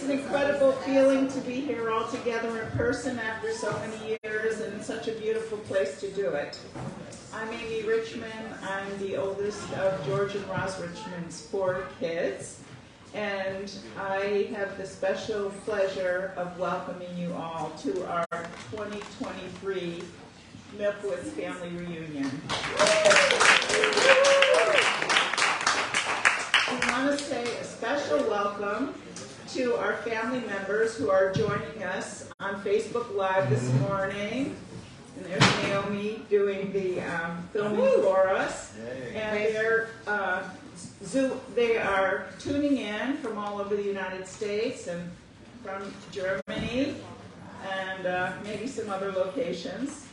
It's an incredible feeling to be here all together in person after so many years, and such a beautiful place to do it. I'm Amy Richmond. I'm the oldest of George and Ross Richmond's 4 kids, and I have the special pleasure of welcoming you all to our 2023 Milkowitz family reunion. We want to say a special welcome to our family members who are joining us on Facebook Live this morning. And there's Naomi doing the filming for us. And they are tuning in from all over the United States and from Germany and maybe some other locations.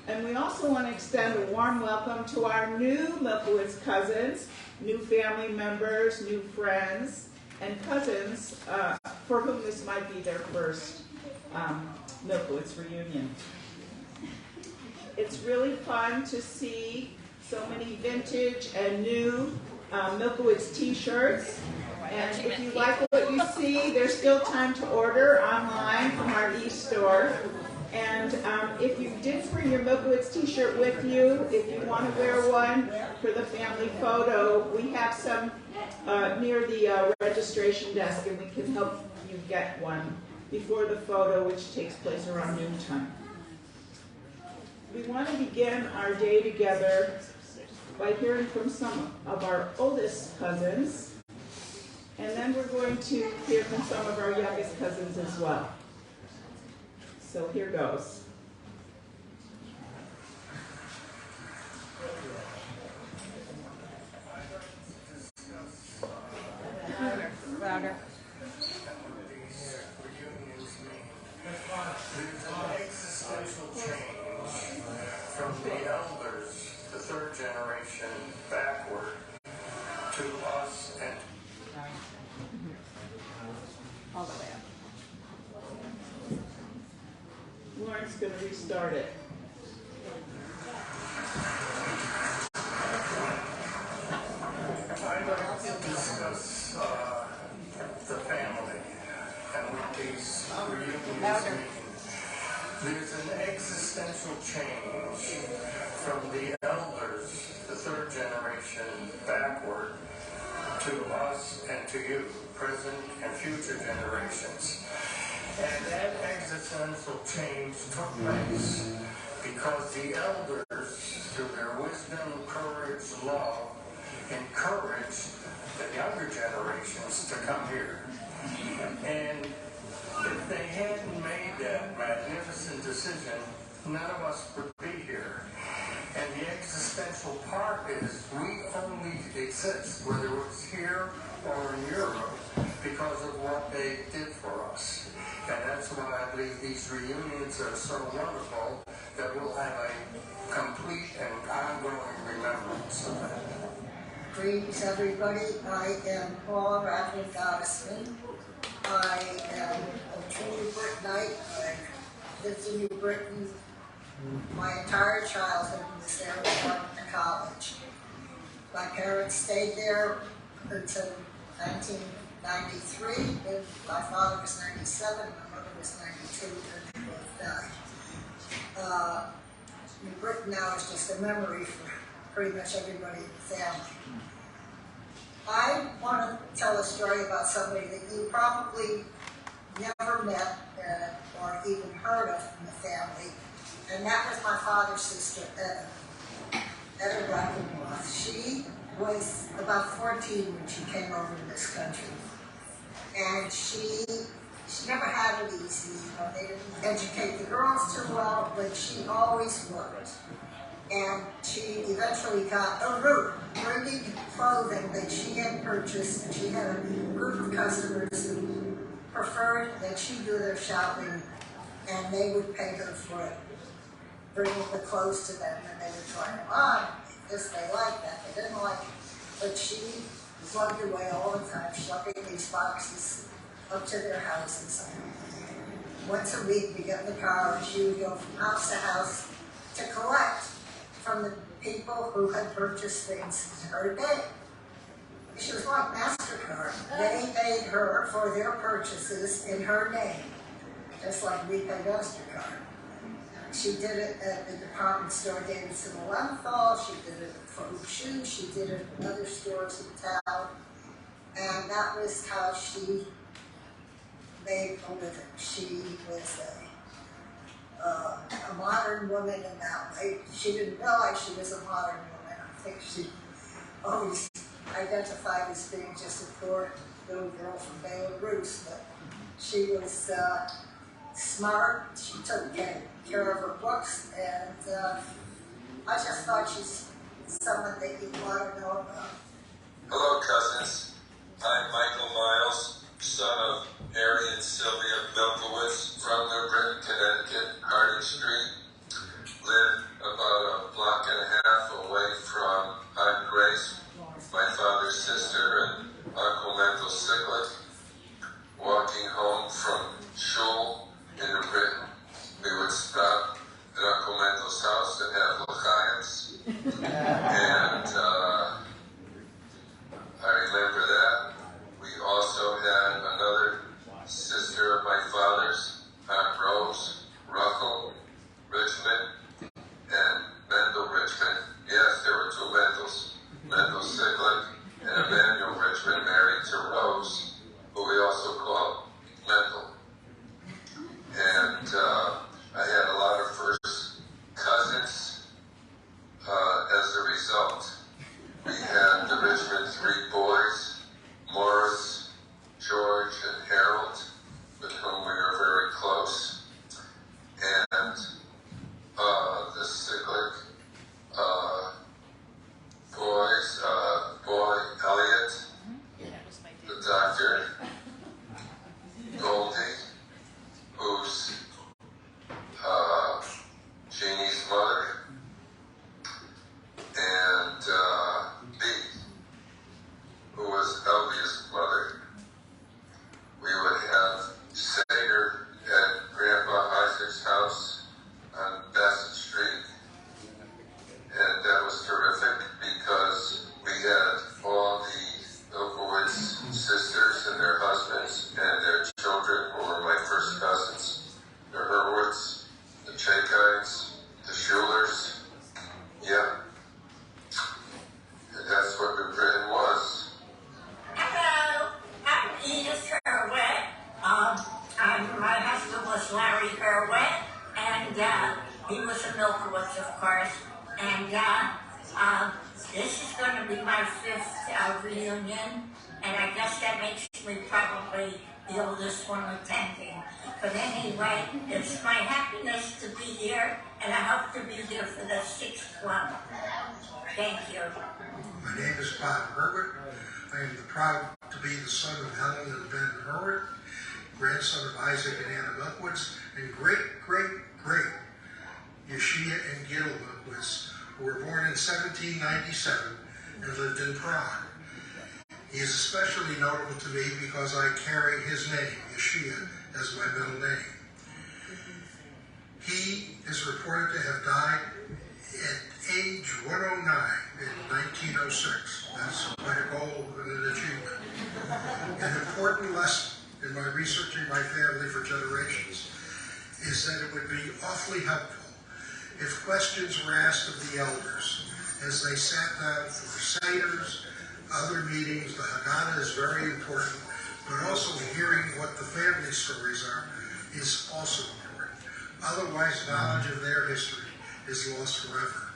And we also want to extend a warm welcome to our new Milkowitz cousins, new family members, new friends, and cousins for whom this might be their first Milkowitz reunion. It's really fun to see so many vintage and new Milkowitz t-shirts. And if you like what you see, there's still time to order online from our e-store. And if you didn't bring your Milkowitz t-shirt with you, if you want to wear one for the family photo, we have some near the registration desk, and we can help you get one before the photo, which takes place around noontime. We want to begin our day together by hearing from some of our oldest cousins, and then we're going to hear from some of our youngest cousins as well. So here goes. Louder. There's an existential change from the elders, the 3rd generation, backward to us and All the way up. Lauren's going to restart it. I'd like to discuss the family and what these reunions mean. There's an existential change from the elders, the 3rd generation, backward to us and to you, present and future generations. And that existential change took place because the elders, through their wisdom, courage, love, encouraged the younger generations to come here. And if they hadn't made that magnificent decision, none of us would be here. And the existential part is we only exist, whether it was here or in Europe, because of what they did for us. And that's why I believe these reunions are so wonderful that we'll have a complete and ongoing remembrance of that. Greetings, everybody. I am Paul Radley Gottesman. I am a true New Britanite. I lived in New Britain my entire childhood and was there when I went to college. My parents stayed there until 1993. And my father was 97, my mother was 92, and they both died. New Britain now is just a memory for pretty much everybody in the family. I want to tell a story about somebody that you probably never met or even heard of in the family, and that was my father's sister, Etta Brackenroth. She was about 14 when she came over to this country, and she never had it easy. They didn't educate the girls too well, but she always worked. And she eventually got a route bringing clothing that she had purchased, and she had a group of customers who preferred that she do their shopping, and they would pay her for it, bringing the clothes to them, and they would try them on. This, they liked that, they didn't like it. But she lugged away all the time, schlepping these boxes up to their houses. Once a week, we get in the car, and she would go from house to house to collect from the people who had purchased things her day. she was like MasterCard. They paid her for their purchases in her name, just like we pay MasterCard. She did it at the department store Davidson Leventhal. She did it for Shoes. She did it at other stores in town. And that was how she made a living. She was a modern woman in that way. She didn't realize she was a modern woman. I think she always identified as being just a poor little girl from Belarus, but she was smart. She took care of her books, and I just thought she's someone that you want to know about. Hello, cousins. I'm Michael Miles, son of Harry and Sylvia Milkowitz from New Britain, Connecticut, Harding Street. Live about a block and a half away from Aunt Grace, my father's sister, and Uncle Mental Cyclic. Walking home from shul in New Britain, we would stop at Uncle Mental's house and have l'chaim. And I remember that. We also had another sister of my father's, Aunt Rose, Russell Richmond, and Mendel Richmond. Yes, there were two Mendels, Mendel Cyclic and Emmanuel Richmond, married to Rose, who we also called Mendel. And I had a lot of first cousins as a result. We had the Richmond three boys, Morris, George, and Harold, with whom we were very close. And the Cyclic boys, boy Elliot, the doctor, Goldie, who's Jeannie's mother, and Bee, who was Elvia's mother. We would have Seder at Grandpa Isaac's house on Bassett Street, and that was terrific because we had all the Milkowitz sisters and their husbands and their children who were my first cousins, the Hurwitz, the Chakines, the Schulers. Yeah. And that's what New Britain was. Hello, I'm Edith Hurwitz. My husband was Larry Hurwitz, and he was a Milkowitz, of course. And this is going to be my fifth reunion, and I guess that makes me probably the oldest one attending. But anyway, it's my happiness to be here, and I hope to be here for the sixth one. Thank you. My name is Bob Hurwitz. I am proud to be the son of Helen and Ben Hurwitz, grandson of Isaac and Anna Milkowitz, and great Yeshia and Gil Milkowitz, who were born in 1797 and lived in Prague. He is especially notable to me because I carry his name, Yeshia, as my middle name. He is reported to have died at age 109 in 1906. That's quite a goal and an achievement. An important lesson in my researching my family for generations is that it would be awfully helpful if questions were asked of the elders as they sat down for seders, other meetings. The Haggadah is very important, but also hearing what the family stories are is also important. Otherwise, knowledge of their history is lost forever.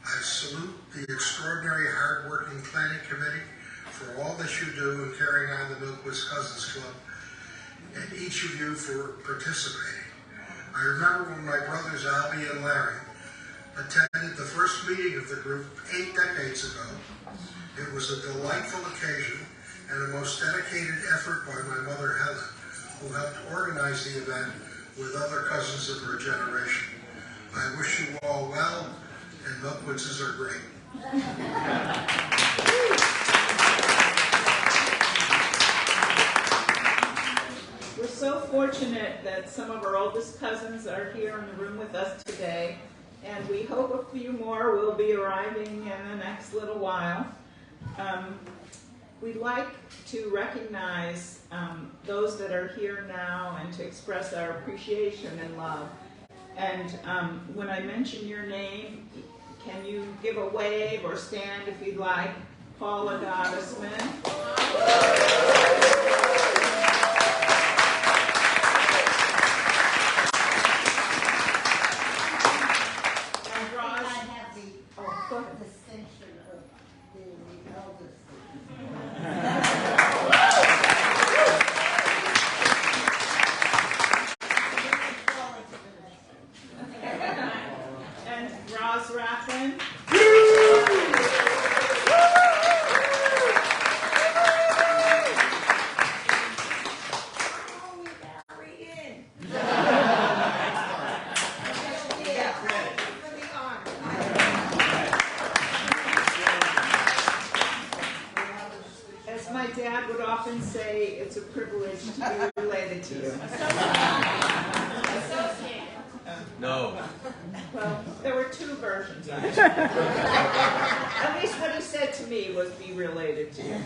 I salute the extraordinary hard-working planning committee for all that you do in carrying on the Milkowitz Cousins Club, and each of you for participating. I remember when my brothers Albie and Larry attended the first meeting of the group 8 decades ago. It was a delightful occasion and a most dedicated effort by my mother Helen, who helped organize the event with other cousins of her generation. I wish you all well, and Milkowitzes are great. We're so fortunate that some of our oldest cousins are here in the room with us today, and we hope a few more will be arriving in the next little while. we'd like to recognize those that are here now and to express our appreciation and love. And when I mention your name, can you give a wave or stand if you'd like? Paula Gottesman. And Ross. I have the distinction of being the eldest. And Ross Raffin. As my dad would often say, it's a privilege to be related to you. No. Well, there were two versions of it. At least what he said to me was be related to you.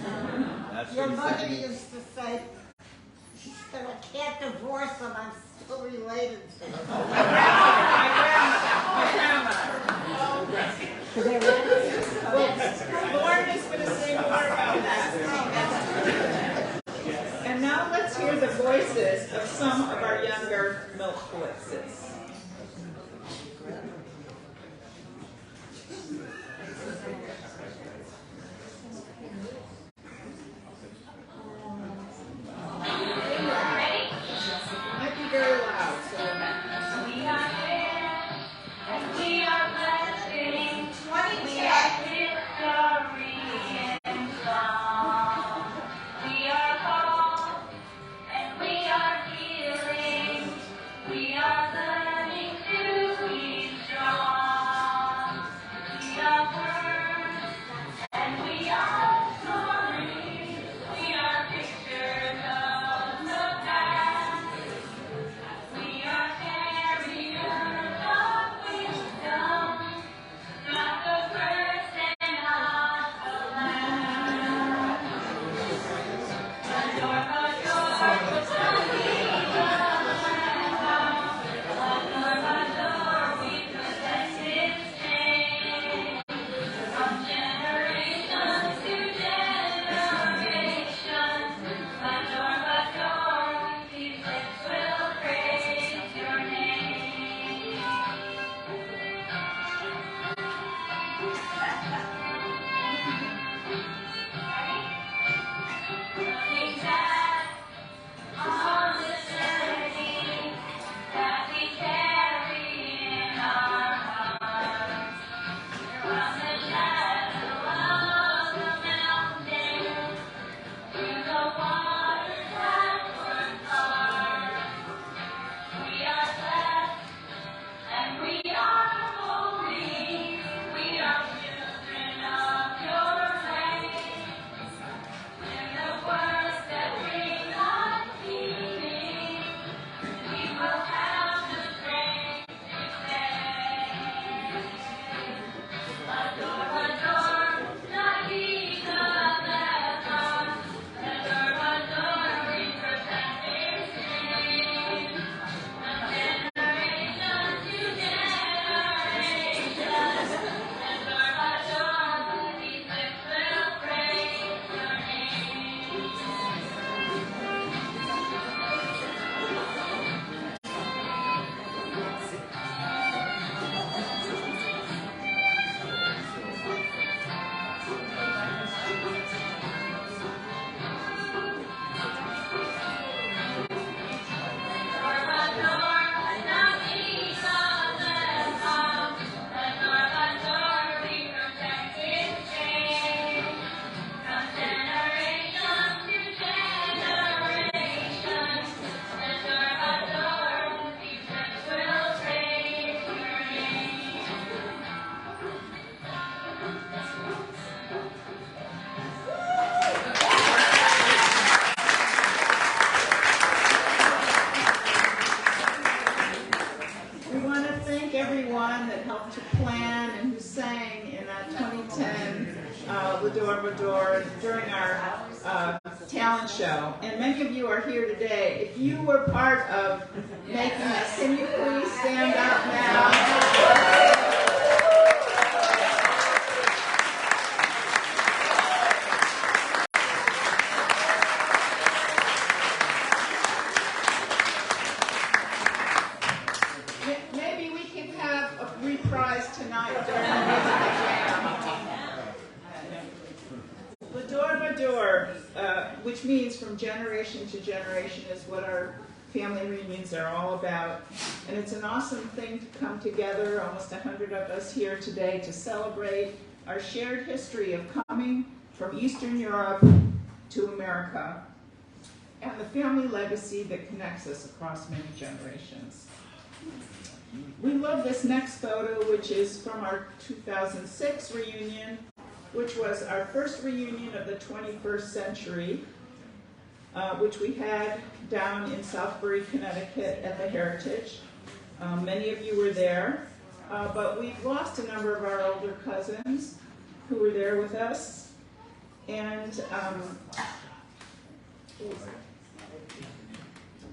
That's Your what he said mother to me. used to say, she said, I can't divorce them, I'm still related to them. My grandma. Lauren is going to say more about that. And now let's hear the voices of some of our younger Milkowitzes. Might be very loud, so We are here, and we are blessing. We are victory in song. We are called, and we are healing. We are learning to be strong. We are heard, and we are soaring. We are pictures of the past. We are carriers of wisdom, not the first and not the last. Adore, the adore, we possess His name. From generation to generation, adore, His lips will praise your name. Looking back on the journey that we carry in our hearts, from the shadow of the mountain to the waters that were hard. We are blessed and we are holy. We are children of your reign. In the words that bring us healing, we will have the strength to say, adore, not because adore, we present His name. From generation to generation, adore, His lips will praise your name. we want to thank everyone that helped to plan and who sang in that 2010 Lador Mador during our talent show. And many of you are here today. If you were part of making this, can you please stand up now? Maybe we can have a reprise tonight during the musical jam. Bador, which means from generation to generation, is what our family reunions are all about. And it's an awesome thing to come together, almost 100 of us here today, to celebrate our shared history of coming from Eastern Europe to America, and the family legacy that connects us across many generations. We love this next photo, which is from our 2006 reunion, which was our first reunion of the 21st century, which we had down in Southbury, Connecticut at the Heritage. Many of you were there, but we've lost a number of our older cousins who were there with us, and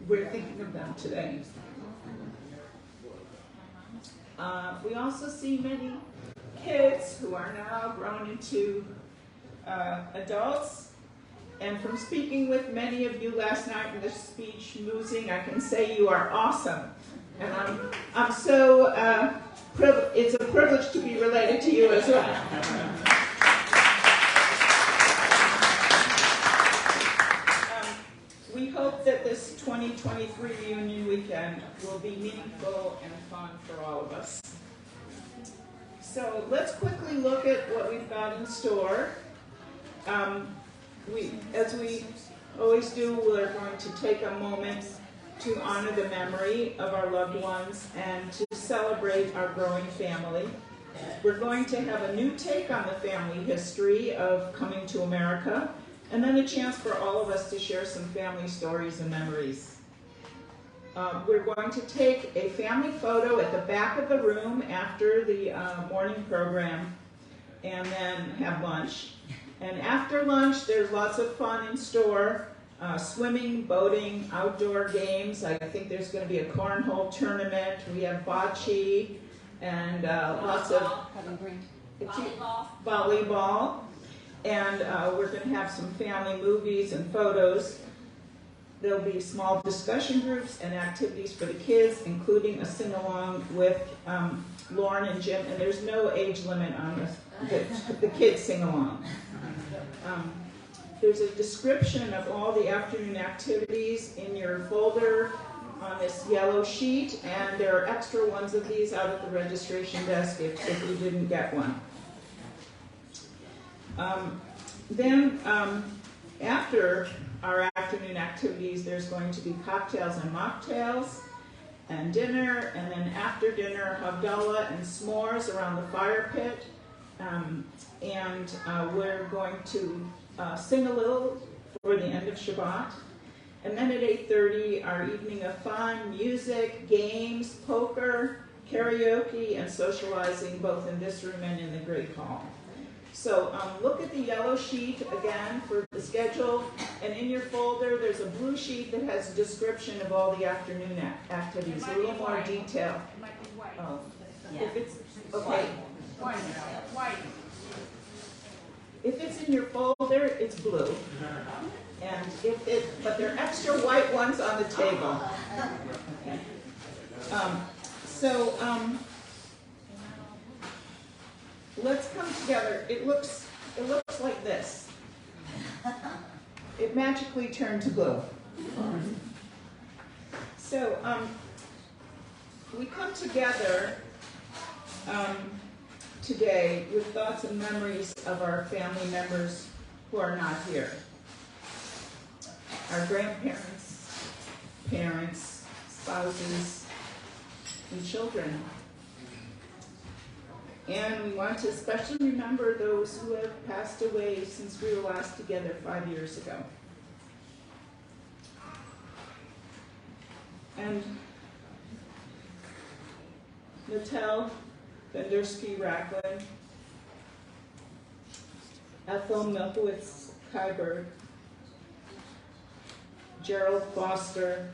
we're thinking of them today. We also see many kids who are now grown into adults. And from speaking with many of you last night in the speech musing, I can say you are awesome. And I'm so it's a privilege to be related to you as well. We hope that this 2023 reunion weekend will be meaningful and fun for all of us. So let's quickly look at what we've got in store. As we always do, we're going to take a moment to honor the memory of our loved ones and to celebrate our growing family. We're going to have a new take on the family history of coming to America, and then a chance for all of us to share some family stories and memories. We're going to take a family photo at the back of the room after the morning program, and then have lunch. And after lunch, there's lots of fun in store. Swimming, boating, outdoor games. I think there's going to be a cornhole tournament. We have bocce and lots of volleyball. And we're going to have some family movies and photos. There'll be small discussion groups and activities for the kids, including a sing-along with Lauren and Jim. And there's no age limit on the kids sing-along. There's a description of all the afternoon activities in your folder on this yellow sheet, and there are extra ones of these out at the registration desk if you didn't get one. Then after our afternoon activities, there's going to be cocktails and mocktails and dinner, and then after dinner, Havdalah and s'mores around the fire pit. And we're going to sing a little for the end of Shabbat. And then at 8:30, our evening of fun, music, games, poker, karaoke, and socializing, both in this room and in the Great Hall. So look at the yellow sheet again for the schedule, and in your folder there's a blue sheet that has a description of all the afternoon activities, a little more detail. It might be white. Oh. Yeah. If it's okay. White. If it's in your folder, it's blue. And but there are extra white ones on the table. Okay. Let's come together. It looks like this. It magically turned to blue. So we come together today with thoughts and memories of our family members who are not here. Our grandparents, parents, spouses, and children. And we want to especially remember those who have passed away since we were last together 5 years ago. And Natal Bendersky-Racklin, Ethel Milkowitz Kyberg, Gerald Foster,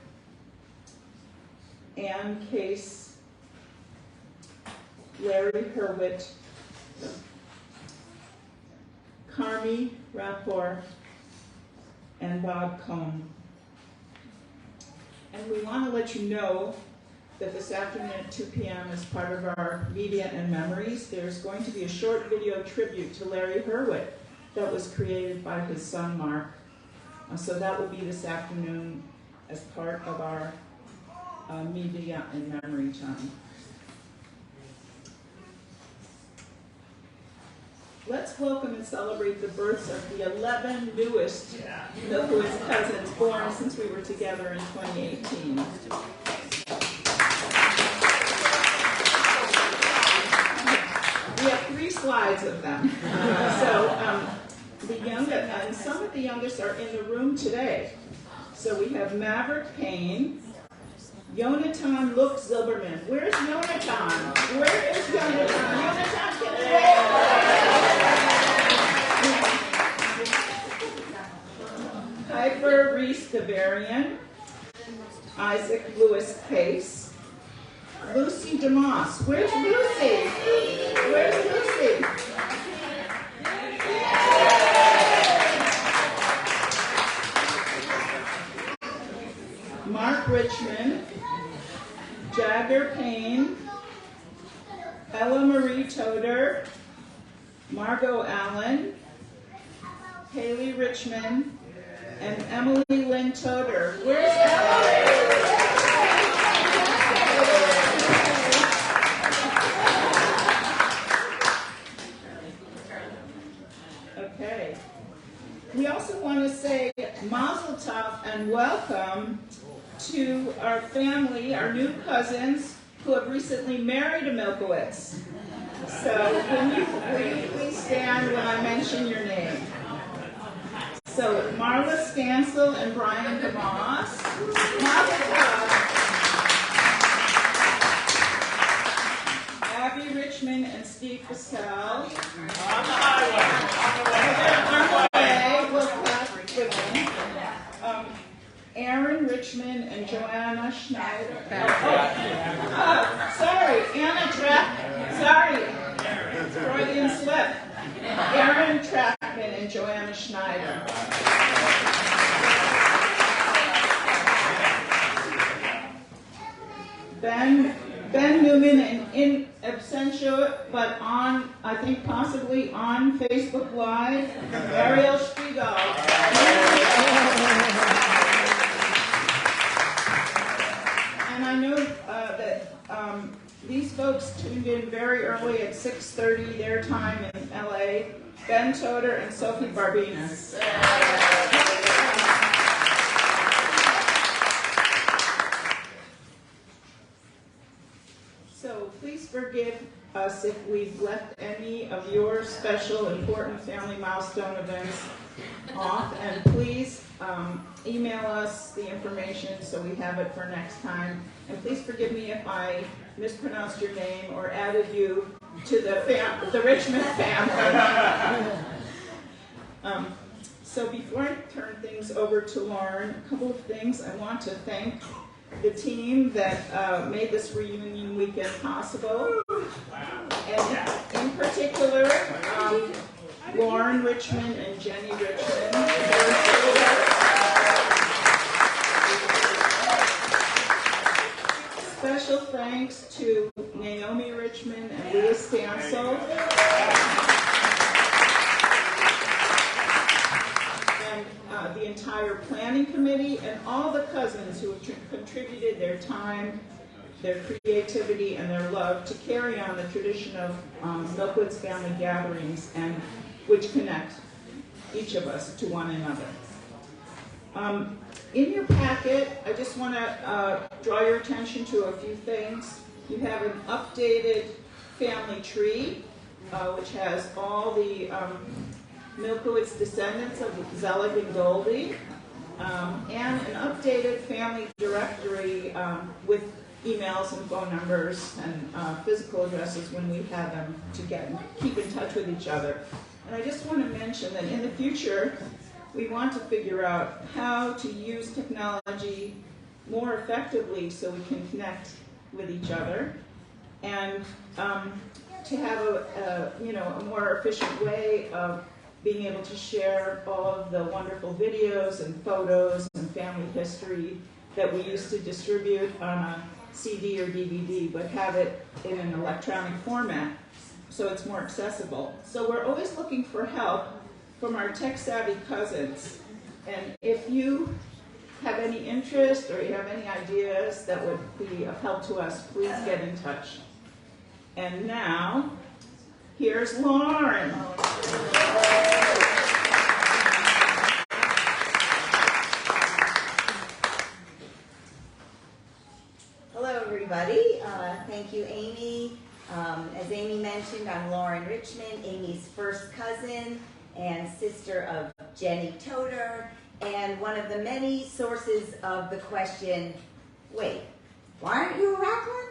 Ann Case, Larry Hurwitz, Carmi Rapport, and Bob Cohn. And we want to let you know that this afternoon at 2 p.m. as part of our Media and Memories, there's going to be a short video tribute to Larry Hurwitz that was created by his son Mark. So that will be this afternoon as part of our Media and Memory time. Let's welcome and celebrate the births of the 11 newest Milkowitz cousins born since we were together in 2018. We have 3 slides of them. And some of the youngest are in the room today. So we have Maverick Payne, Yonatan Luke Zilberman. Where's Yonatan? Where is Yonatan? Yonatan, get away! Piper Reese Gavarian, Isaac Lewis Case, Lucy DeMoss. Where's Lucy? Where's Lucy? Mark Richmond, Jagger Payne, Ella Marie Toder, Margot Allen, Haley Richmond, and Emily Lynn Toder. Where's Emily? Okay. We also want to say mazel tov and welcome to our family, our new cousins, who have recently married a Milkowitz. So will you please stand when I mention your name? So Marla Stansel and Brian DeMoss. Mazel tov. Abby Richmond and Steve Pascal. On the highway. We'll clap with them. Aaron Richmond and Joanna Schneider. Sorry, Anna Trapp. Sorry, Freudian slip. Aaron Trappman and Joanna Schneider. Ben Newman and in absentia, but on, I think possibly on Facebook Live, Ariel Spiegel. And I know that these folks tuned in very early at 6:30 their time in LA. Ben Toder and Sophie Barbinas. So please forgive us if we've left any of your special, important family milestone events off, and please email us the information so we have it for next time. And please forgive me if I mispronounced your name or added you to the Richmond family. So before I turn things over to Lauren, a couple of things. I want to thank the team that made this reunion weekend possible. And in particular, Lauren Richmond and Jenny Richmond. Special thanks to Naomi Richmond and Leah Stansel. And the entire planning committee and all the cousins who have contributed their time, their creativity, and their love to carry on the tradition of Milkowitz family gatherings, and which connect each of us to one another. In your packet, I just want to draw your attention to a few things. You have an updated family tree, which has all the Milkowitz descendants of Zelig and Goldie, and an updated family directory with emails and phone numbers and physical addresses when we have them to keep in touch with each other. And I just want to mention that in the future, we want to figure out how to use technology more effectively so we can connect with each other, and to have a more efficient way of being able to share all of the wonderful videos and photos and family history that we used to distribute on a CD or DVD, but have it in an electronic format so it's more accessible. So we're always looking for help from our tech-savvy cousins. And if you have any interest or you have any ideas that would be of help to us, please get in touch. And now, here's Lauren. Hello, everybody. Thank you, Amy. As Amy mentioned, I'm Lauren Richmond, Amy's first cousin and sister of Jenny Toder, and one of the many sources of the question, wait, why aren't you a Racklin?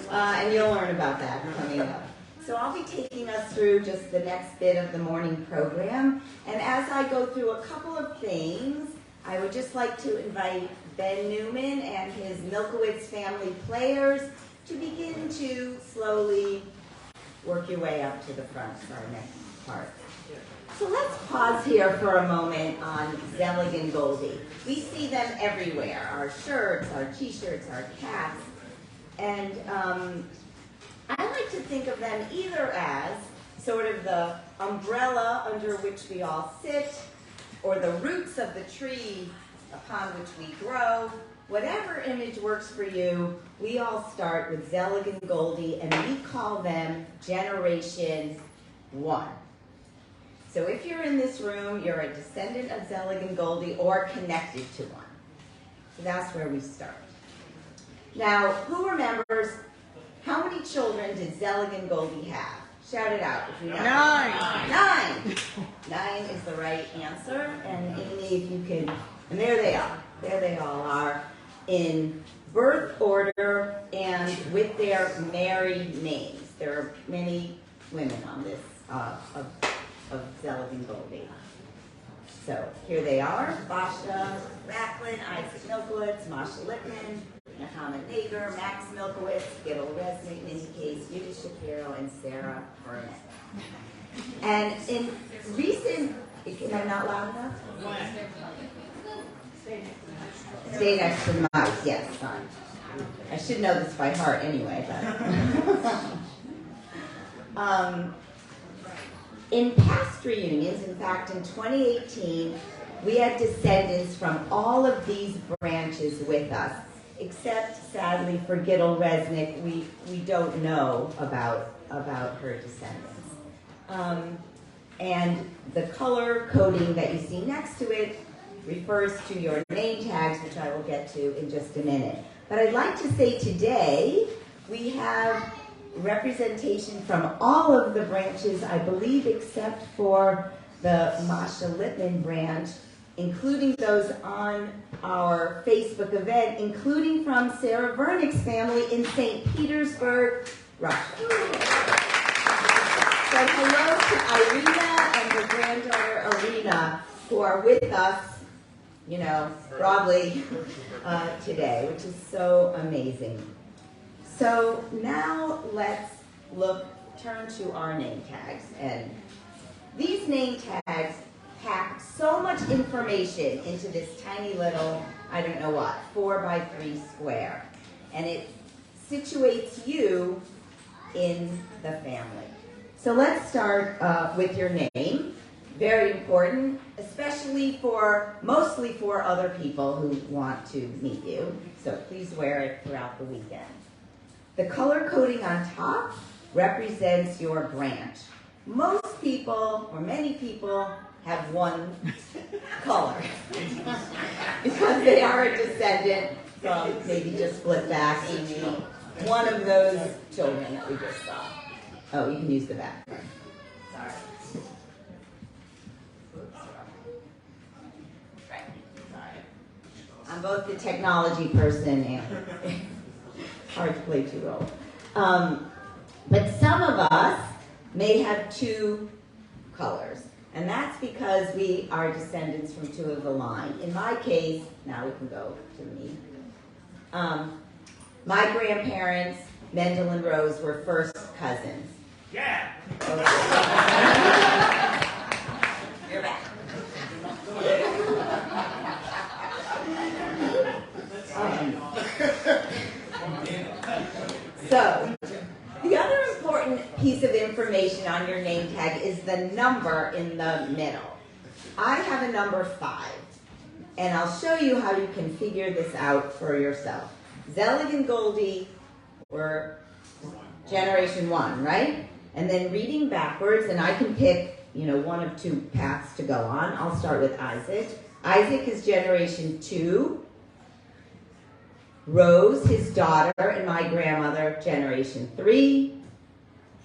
And you'll learn about that coming up. So I'll be taking us through just the next bit of the morning program, and as I go through a couple of things, I would just like to invite Ben Newman and his Milkowitz family players to begin to slowly work your way up to the front for our next part. So let's pause here for a moment on Zelig and Goldie. We see them everywhere, our shirts, our t-shirts, our caps, and I like to think of them either as sort of the umbrella under which we all sit, or the roots of the tree upon which we grow. Whatever image works for you, we all start with Zelig and Goldie, and we call them Generation 1. So if you're in this room, you're a descendant of Zelig and Goldie or connected to one. So that's where we start. Now, who remembers how many children did Zelig and Goldie have? Shout it out if you know. 9. 9. 9 is the right answer. And Amy, if you can, and there they are. There they all are in birth order and with their married names. There are many women on this of Zelig and Goldie. So here they are: Basha Racklin, Isaac Milkowitz, Masha Lippman, Nahama Nager, Max Milkowitz, Kvell Resnick, Minnie Case, Judy Shapiro, and Sarah Burnett. And in recent, am I not loud enough? Stay next to the mouse, yes, fine. I should know this by heart anyway, but. In past reunions, in fact, in 2018, we had descendants from all of these branches with us, except, sadly, for Kvell Resnick, we don't know about her descendants. And the color coding that you see next to it refers to your name tags, which I will get to in just a minute. But I'd like to say today we have representation from all of the branches, I believe, except for the Masha Lippman branch, including those on our Facebook event, including from Sarah Vernick's family in St. Petersburg, Russia. So hello to Irina and her granddaughter Alina, who are with us, broadly today, which is so amazing. So now let's turn to our name tags. And these name tags pack so much information into this tiny little, 4x3 square. And it situates you in the family. So let's start with your name. Very important, mostly for other people who want to meet you. So please wear it throughout the weekend. The color coding on top represents your branch. Most people, or many people, have one color because they are a descendant from, maybe just flip back, Amy, one of those children that we just saw. Oh, you can use the back. Sorry. I'm both the technology person and hard to play two roles. But some of us may have two colors. And that's because we are descendants from two of the line. In my case, now we can go to me. My grandparents, Mendel and Rose, were first cousins. Yeah. You're back. So, the other important piece of information on your name tag is the number in the middle. I have a number 5, and I'll show you how you can figure this out for yourself. Zelig and Goldie were generation 1, right? And then reading backwards, and I can pick, one of two paths to go on. I'll start with Isaac. Isaac is generation 2. Rose, his daughter, and my grandmother, generation 3.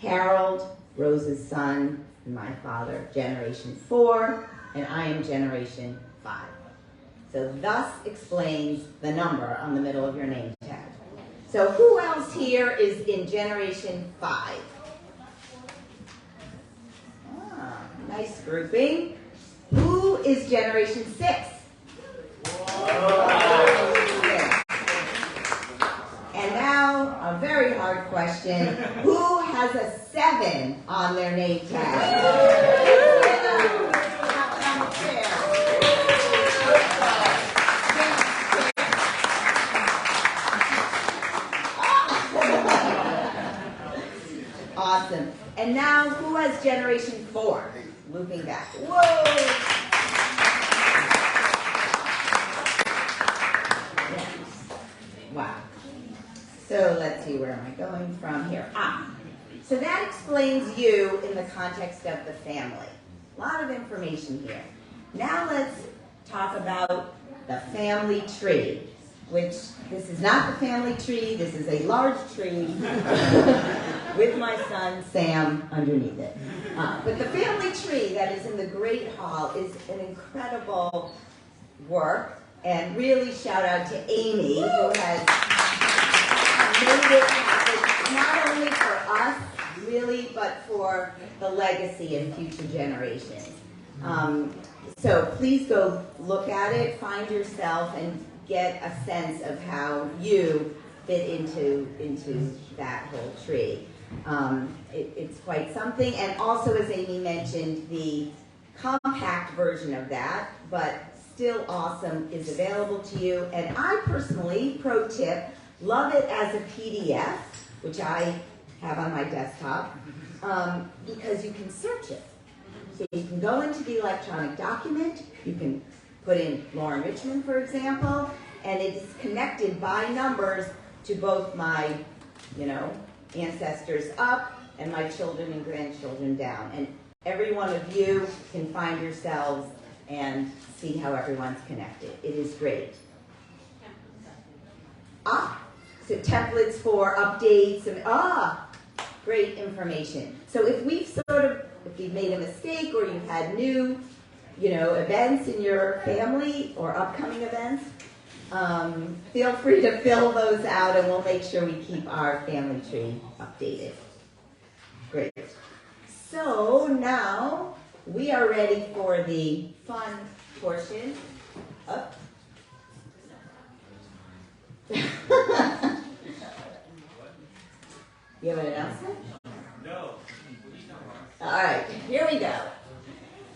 Harold, Rose's son, and my father, generation 4. And I am generation 5. So thus explains the number on the middle of your name tag. So who else here is in generation 5? Nice grouping. Who is generation 6? And now, a very hard question. Who has a 7 on their name tag? Awesome. And now, who has generation 4? Looping back. Whoa! Yes. Wow. So let's see, where am I going from here? So that explains you in the context of the family. A lot of information here. Now let's talk about the family tree, which this is not the family tree, this is a large tree with my son Sam underneath it. But the family tree that is in the Great Hall is an incredible work, and really shout out to Amy, who has made it happen, not only for us, really, but for the legacy and future generations. So please go look at it, find yourself, and get a sense of how you fit into that whole tree. It's quite something, and also, as Amy mentioned, the compact version of that, but still awesome, is available to you. And I personally, pro tip, love it as a PDF, which I have on my desktop, because you can search it. So you can go into the electronic document, you can put in Lauren Richmond, for example, and it is connected by numbers to both my, ancestors up and my children and grandchildren down. And every one of you can find yourselves and see how everyone's connected. It is great. So templates for updates and great information. So if we've made a mistake, or you've had new, events in your family or upcoming events, feel free to fill those out, and we'll make sure we keep our family tree updated. Great. So now we are ready for the fun portion. You have an announcement? No. All right, here we go.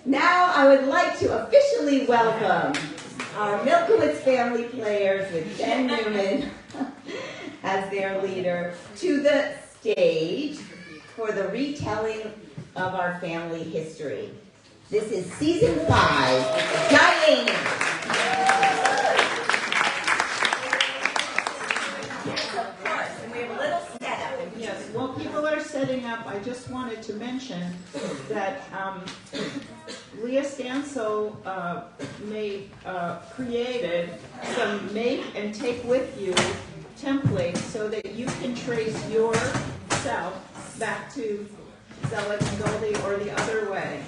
Now I would like to officially welcome our Milkowitz family players with Ben Newman as their leader to the stage for the retelling of our family history. This is season 5, Diane. Yes, of course, and we have a little setup. Yes, while people are setting up, I just wanted to mention that Leah Stansel created some make and take with you templates so that you can trace yourself back to Zelig and Goldie or the other way.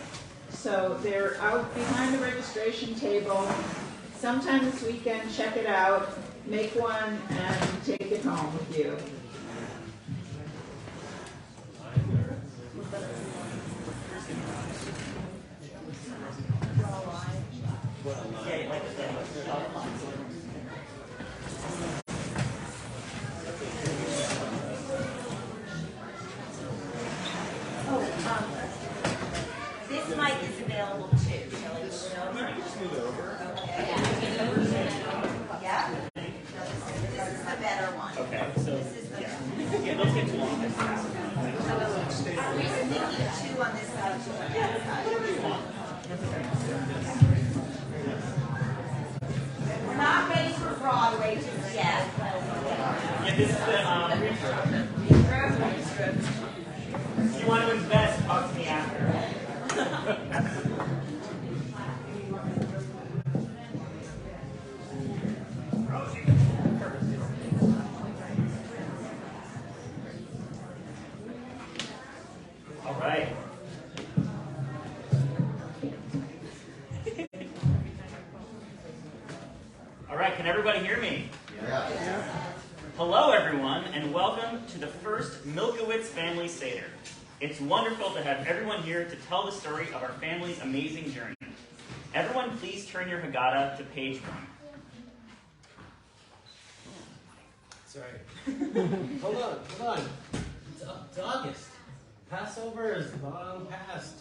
So they're out behind the registration table. Sometime this weekend, check it out, make one, and take it home with you. This mic is available too. Shall I move it over? Just move it over. Okay. Yeah. This is the better one. Okay, so This is the. yeah, let's get too long. Are we thinking two on this side, two on that side? We're not ready for Broadway just yet. Yeah, this is the if you want to invest, talk to me after. All right. All right, can everybody hear me? Yeah. Hello, everyone, and welcome to the first Milkowitz Family Seder. It's wonderful to have everyone here to tell the story of our family's amazing journey. Everyone, please turn your Haggadah to page 1. Sorry. Hold on. It's August. Passover is long past.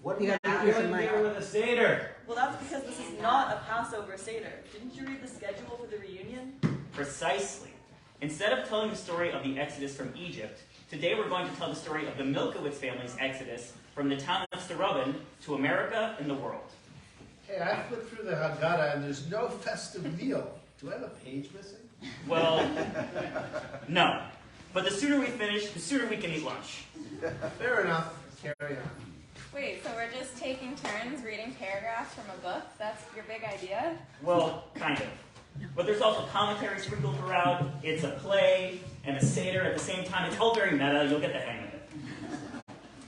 What are you doing here with a Seder? Well, that's because this is not a Passover Seder. Didn't you read the schedule for the reunion? Precisely. Instead of telling the story of the Exodus from Egypt, today we're going to tell the story of the Milkowitz family's exodus from the town of Starobin to America and the world. Hey, I flipped through the Haggadah and there's no festive meal. Do I have a page missing? Well, no. But the sooner we finish, the sooner we can eat lunch. Fair enough. Carry on. Wait, so we're just taking turns reading paragraphs from a book? That's your big idea? Well, kind of. But there's also commentary sprinkled throughout. It's a play and a Seder at the same time. It's all very meta. You'll get the hang of it.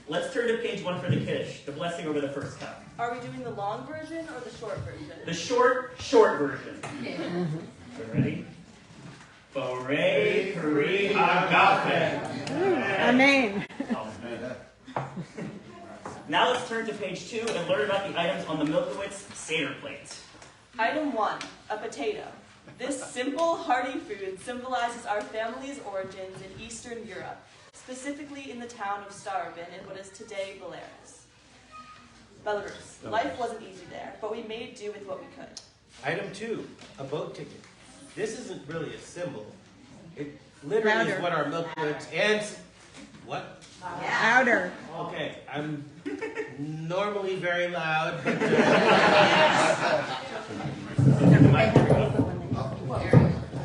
Let's turn to page 1 for the Kiddush, the blessing over the first cup. Are we doing the long version or the short version? The short version. You ready? Borei Kari Agape. Amen. Now let's turn to page 2 and learn about the items on the Milkowitz Seder plate. Item 1, a potato. This simple, hearty food symbolizes our family's origins in Eastern Europe, specifically in the town of Starobin in what is today Belarus. Life wasn't easy there, but we made do with what we could. Item 2, a boat ticket. This isn't really a symbol. It literally is what our Milkowitz and... What? Louder. Okay, I'm normally very loud, but...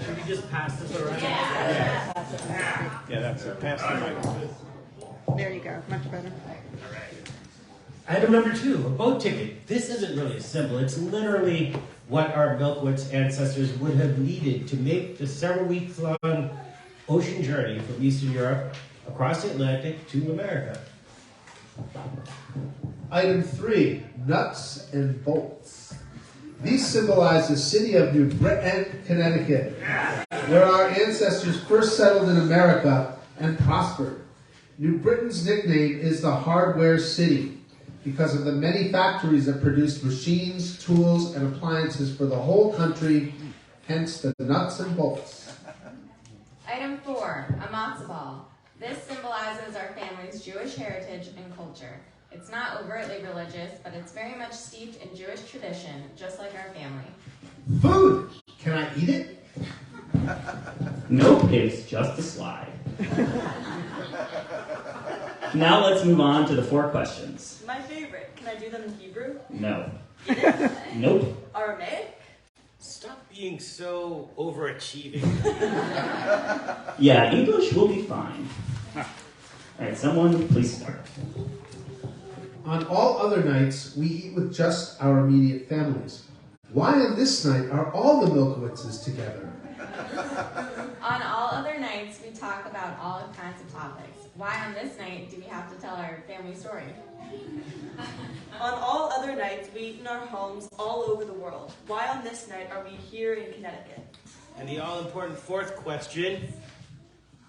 Should we just pass this around? Yeah, that's it. Pass the mic. There you go. Much better. Item number 2, a boat ticket. This isn't really a symbol. It's literally what our Milkowitz ancestors would have needed to make the several weeks long ocean journey from Eastern Europe across the Atlantic to America. Item 3, nuts and bolts. These symbolize the city of New Britain, Connecticut, where our ancestors first settled in America and prospered. New Britain's nickname is the Hardware City because of the many factories that produced machines, tools, and appliances for the whole country, hence the nuts and bolts. Item 4, a matzo ball. This symbolizes our family's Jewish heritage and culture. It's not overtly religious, but it's very much steeped in Jewish tradition, just like our family. Food! Can I eat it? Nope, it's just a slide. Now let's move on to the 4 questions. My favorite. Can I do them in Hebrew? No. Nope. Aramaic? Stop being so overachieving. Yeah, English will be fine. All right, someone please start. On all other nights, we eat with just our immediate families. Why on this night are all the Milkowitzes together? On all other nights, we talk about all kinds of topics. Why on this night do we have to tell our family story? On all other nights, we eat in our homes all over the world. Why on this night are we here in Connecticut? And the all-important 4th question.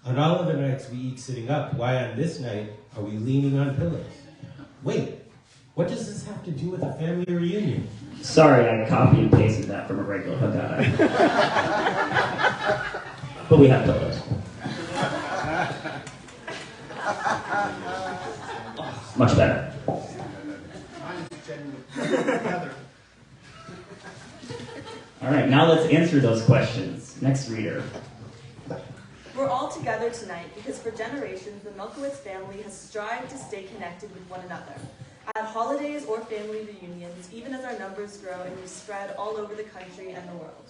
On all other nights, we eat sitting up. Why on this night are we leaning on pillows? Wait, what does this have to do with a family reunion? Sorry, I copied and pasted that from a regular Haggadah. But we have pillows. Much better. All right, now let's answer those questions. Next reader. We're all together tonight because for generations, the Milkowitz family has strived to stay connected with one another. At holidays or family reunions, even as our numbers grow and we spread all over the country and the world.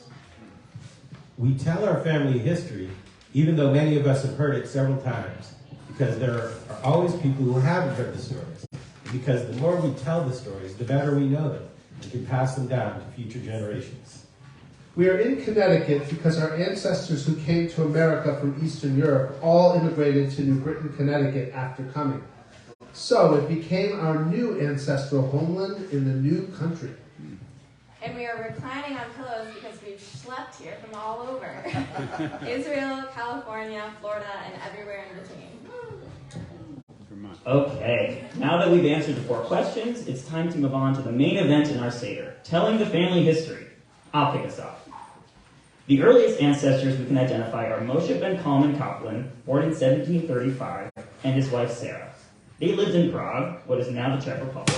We tell our family history, even though many of us have heard it several times, because there are always people who haven't heard the stories. Because the more we tell the stories, the better we know them and can pass them down to future generations. We are in Connecticut because our ancestors who came to America from Eastern Europe all immigrated to New Britain, Connecticut after coming. So it became our new ancestral homeland in the new country. And we are reclining on pillows because we've schlepped here from all over. Israel, California, Florida, and everywhere in between. Okay, now that we've answered the 4 questions, it's time to move on to the main event in our Seder, telling the family history. I'll kick us off. The earliest ancestors we can identify are Moshe ben Kalman Kaplan, born in 1735, and his wife Sarah. They lived in Prague, what is now the Czech Republic.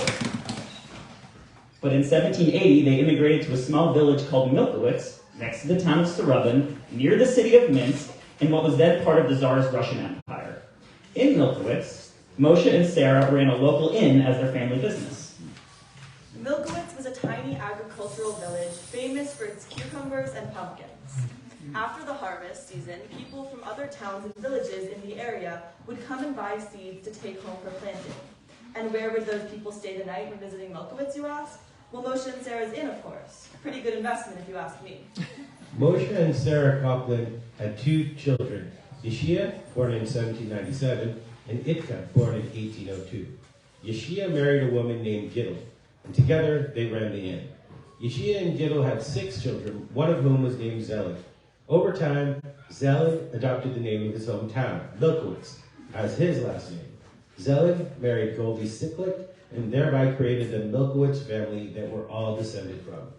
But in 1780, they immigrated to a small village called Milkowitz, next to the town of Starobin, near the city of Minsk, in what was then part of the Tsar's Russian Empire. In Milkowitz, Moshe and Sarah ran a local inn as their family business. Milkowitz was a tiny agricultural village famous for its cucumbers and pumpkins. After the harvest season, people from other towns and villages in the area would come and buy seeds to take home for planting. And where would those people stay the night when visiting Milkowitz, you ask? Well, Moshe and Sarah's inn, of course. Pretty good investment, if you ask me. Moshe and Sarah Kaplan had 2 children, Yeshia, born in 1797, and Itka, born in 1802. Yeshia married a woman named Gittel, and together they ran the inn. Yeshia and Gittel had 6 children, one of whom was named Zelig. Over time, Zelig adopted the name of his hometown, Milkowitz, as his last name. Zelig married Goldie Siklik, and thereby created the Milkowitz family that we're all descended from.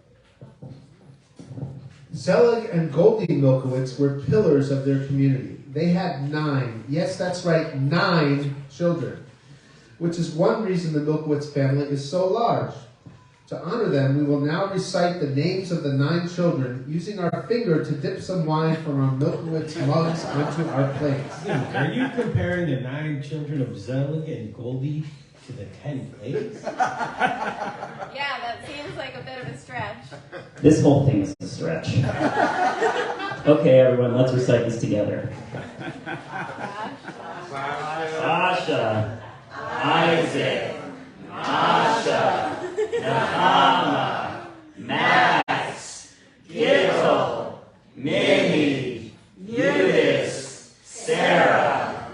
Zelig and Goldie Milkowitz were pillars of their community. They had 9, yes, that's right, 9 children, which is one reason the Milkowitz family is so large. To honor them, we will now recite the names of the 9 children, using our finger to dip some wine from our Milkowitz mugs onto our plates. Are you comparing the 9 children of Zelig and Goldie to the 10 plagues? Yeah, that seems like a bit of a stretch. This whole thing is a stretch. Okay, everyone, let's recite this together. Sasha, Isaac, Masha, Nahama, Max, Gittel, Minnie, Eunice, Sarah.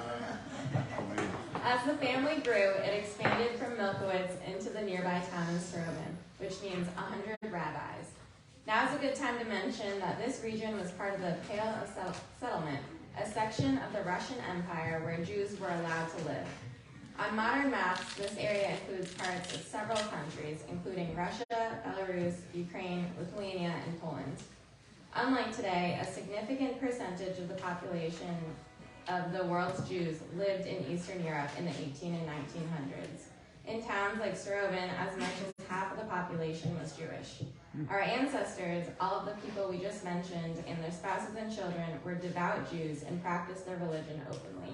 As the family grew, it expanded from Milkowitz into the nearby town of Starobin, which means 100 rabbis. Now is a good time to mention that this region was part of the Pale of Settlement, a section of the Russian Empire where Jews were allowed to live. On modern maps, this area includes parts of several countries, including Russia, Belarus, Ukraine, Lithuania, and Poland. Unlike today, a significant percentage of the population of the world's Jews lived in Eastern Europe in the 18 and 1900s. In towns like Starobin, as much as half of the population was Jewish. Our ancestors, all of the people we just mentioned, and their spouses and children were devout Jews and practiced their religion openly.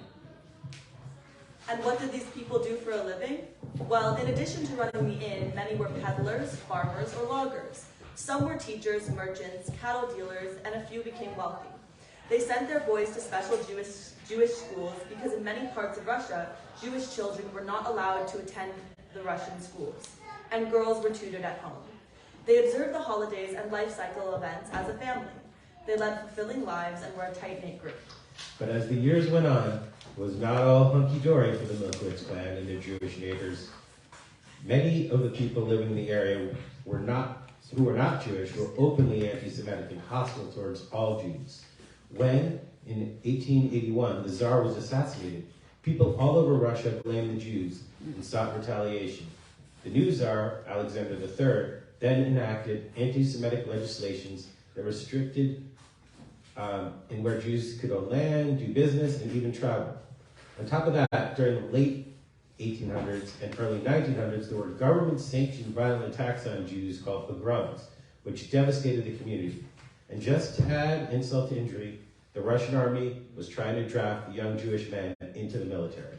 And what did these people do for a living? Well, in addition to running the inn, many were peddlers, farmers, or loggers. Some were teachers, merchants, cattle dealers, and a few became wealthy. They sent their boys to special Jewish schools because in many parts of Russia, Jewish children were not allowed to attend the Russian schools, and girls were tutored at home. They observed the holidays and life cycle events as a family. They led fulfilling lives and were a tight-knit group. But as the years went on, it was not all hunky-dory for the Milkowitz clan and their Jewish neighbors. Many of the people living in the area who were not Jewish were openly anti-Semitic and hostile towards all Jews. When, in 1881, the Tsar was assassinated, people all over Russia blamed the Jews and sought retaliation. The new Tsar, Alexander III, then enacted anti-Semitic legislations that restricted in where Jews could own land, do business, and even travel. On top of that, during the late 1800s and early 1900s, there were government-sanctioned violent attacks on Jews called pogroms, which devastated the community. And just to add insult to injury, the Russian army was trying to draft young Jewish men into the military.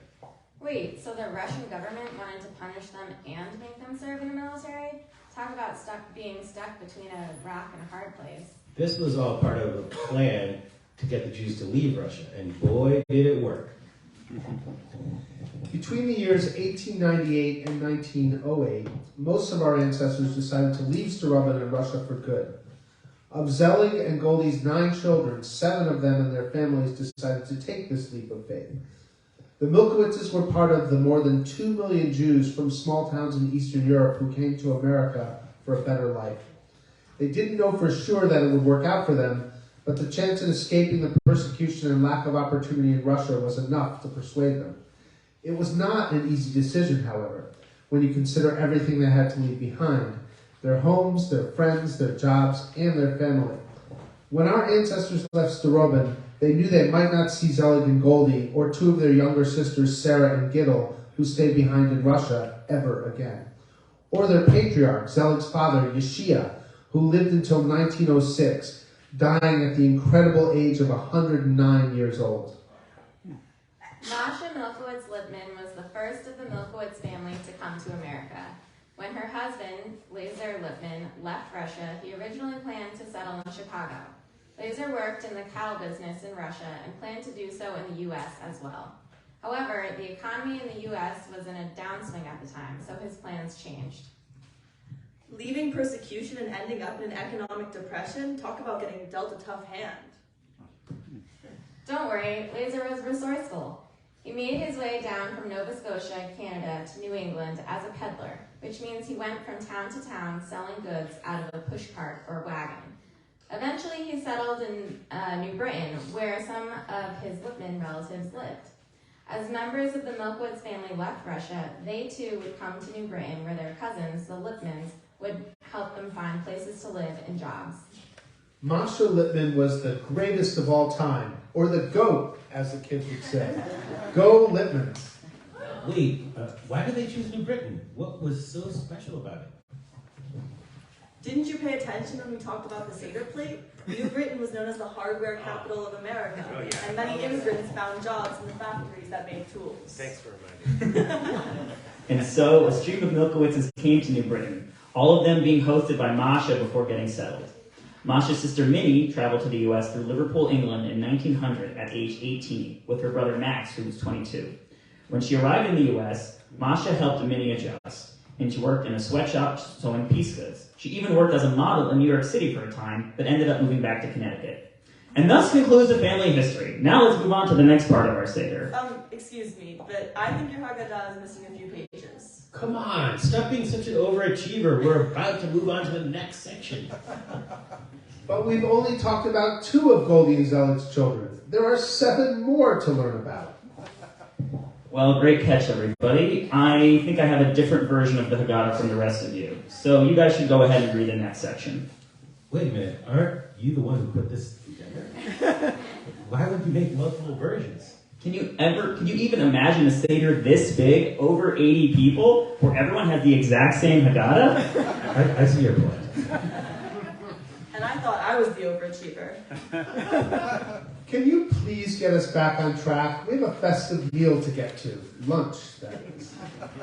Wait, so the Russian government wanted to punish them and make them serve in the military? Talk about being stuck between a rock and a hard place. This was all part of a plan to get the Jews to leave Russia, and boy, did it work. Between the years 1898 and 1908, most of our ancestors decided to leave Starobin and Russia for good. Of Zelig and Goldie's 9 children, 7 of them and their families decided to take this leap of faith. The Milkowitzes were part of the more than 2 million Jews from small towns in Eastern Europe who came to America for a better life. They didn't know for sure that it would work out for them, but the chance of escaping the persecution and lack of opportunity in Russia was enough to persuade them. It was not an easy decision, however, when you consider everything they had to leave behind: their homes, their friends, their jobs, and their family. When our ancestors left Starobin, they knew they might not see Zelig and Goldie, or 2 of their younger sisters, Sarah and Gittel, who stayed behind in Russia, ever again. Or their patriarch, Zelig's father, Yeshia, who lived until 1906, dying at the incredible age of 109 years old. Masha Milkowitz-Lippmann was the first of the Milkowitz family to come to America. When her husband, Lazar Lippmann, left Russia, he originally planned to settle in Chicago. Lazar worked in the cattle business in Russia and planned to do so in the U.S. as well. However, the economy in the U.S. was in a downswing at the time, so his plans changed. Leaving persecution and ending up in an economic depression? Talk about getting dealt a tough hand. Don't worry, Lazar was resourceful. He made his way down from Nova Scotia, Canada, to New England as a peddler, which means he went from town to town selling goods out of a pushcart or wagon. Eventually, he settled in New Britain, where some of his Lippmann relatives lived. As members of the Milkowitz family left Russia, they too would come to New Britain, where their cousins, the Lippmanns, would help them find places to live and jobs. Masha Lippmann was the greatest of all time, or the GOAT, as the kids would say. Go Lippmanns. Wait, why did they choose New Britain? What was so special about it? Didn't you pay attention when we talked about the Seder plate? New Britain was known as the hardware capital of America, and many immigrants found jobs in the factories that made tools. Thanks for reminding me. And so a stream of Milkowitzes came to New Britain, all of them being hosted by Masha before getting settled. Masha's sister Minnie traveled to the U.S. through Liverpool, England in 1900 at age 18 with her brother Max, who was 22. When she arrived in the U.S., Masha helped Minnie adjust, and she worked in a sweatshop sewing piece goods. She even worked as a model in New York City for a time, but ended up moving back to Connecticut. And thus concludes the family history. Now let's move on to the next part of our Seder. Excuse me, but I think your Haggadah is missing a few pages. Come on, stop being such an overachiever. We're about to move on to the next section. But we've only talked about 2 of Goldie and Zelig's children. There are 7 more to learn about. Well, great catch, everybody. I think I have a different version of the Haggadah from the rest of you. So you guys should go ahead and read the next section. Wait a minute, aren't you the one who put this together? Why would you make multiple versions? Can you even imagine a Seder this big, over 80 people, where everyone has the exact same Haggadah? I see your point. And I thought I was the overachiever. Can you please get us back on track? We have a festive meal to get to. Lunch, that is.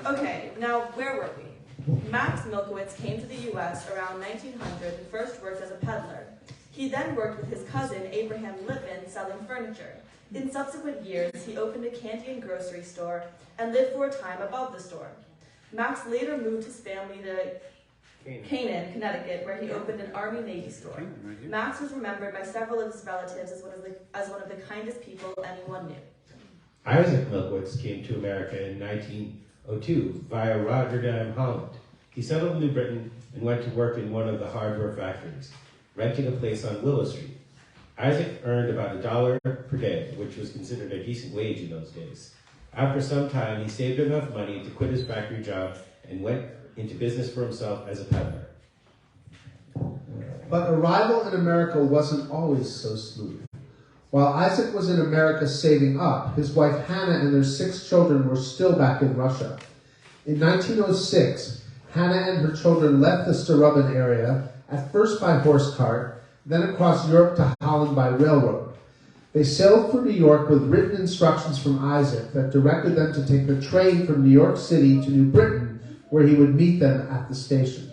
Okay, now where were we? Max Milkowitz came to the U.S. around 1900 and first worked as a peddler. He then worked with his cousin, Abraham Lippmann, selling furniture. In subsequent years, he opened a candy and grocery store and lived for a time above the store. Max later moved his family to Canaan, Connecticut, where he opened an Army-Navy store. Max was remembered by several of his relatives as one of the kindest people anyone knew. Isaac Milkowitz came to America in 1902 via Rotterdam, Holland. He settled in New Britain and went to work in one of the hardware factories, renting a place on Willow Street. Isaac earned about $1 per day, which was considered a decent wage in those days. After some time, he saved enough money to quit his factory job and went into business for himself as a peddler. But arrival in America wasn't always so smooth. While Isaac was in America saving up, his wife Hannah and their 6 children were still back in Russia. In 1906, Hannah and her children left the Starobin area, at first by horse cart, then across Europe to Holland by railroad. They sailed for New York with written instructions from Isaac that directed them to take the train from New York City to New Britain, where he would meet them at the station.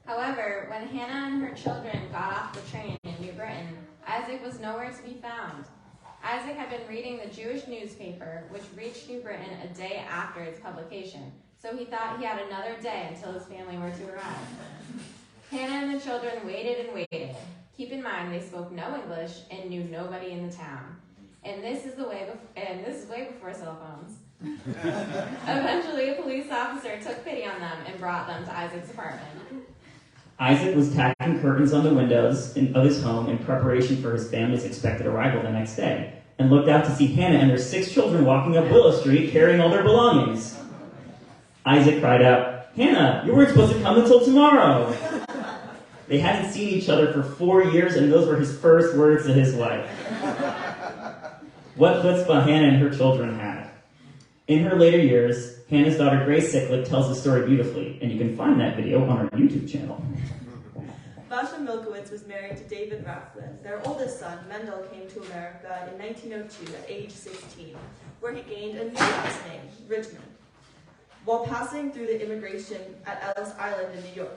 However, when Hannah and her children got off the train in New Britain, Isaac was nowhere to be found. Isaac had been reading the Jewish newspaper, which reached New Britain a day after its publication, so he thought he had another day until his family were to arrive. Hannah and the children waited and waited. Keep in mind, they spoke no English and knew nobody in the town. And this is way before cell phones. Eventually, a police officer took pity on them and brought them to Isaac's apartment. Isaac was tacking curtains on the windows of his home in preparation for his family's expected arrival the next day, and looked out to see Hannah and her 6 children walking up Willow Street carrying all their belongings. Isaac cried out, "Hannah, you weren't supposed to come until tomorrow." They hadn't seen each other for 4 years, and those were his first words to his wife. What chutzpah Hannah and her children had. In her later years, Hannah's daughter Grace Sicklick tells the story beautifully, and you can find that video on our YouTube channel. Vasha Milkowitz was married to David Rathlin. Their oldest son, Mendel, came to America in 1902 at age 16, where he gained a new last name, Richmond, while passing through the immigration at Ellis Island in New York.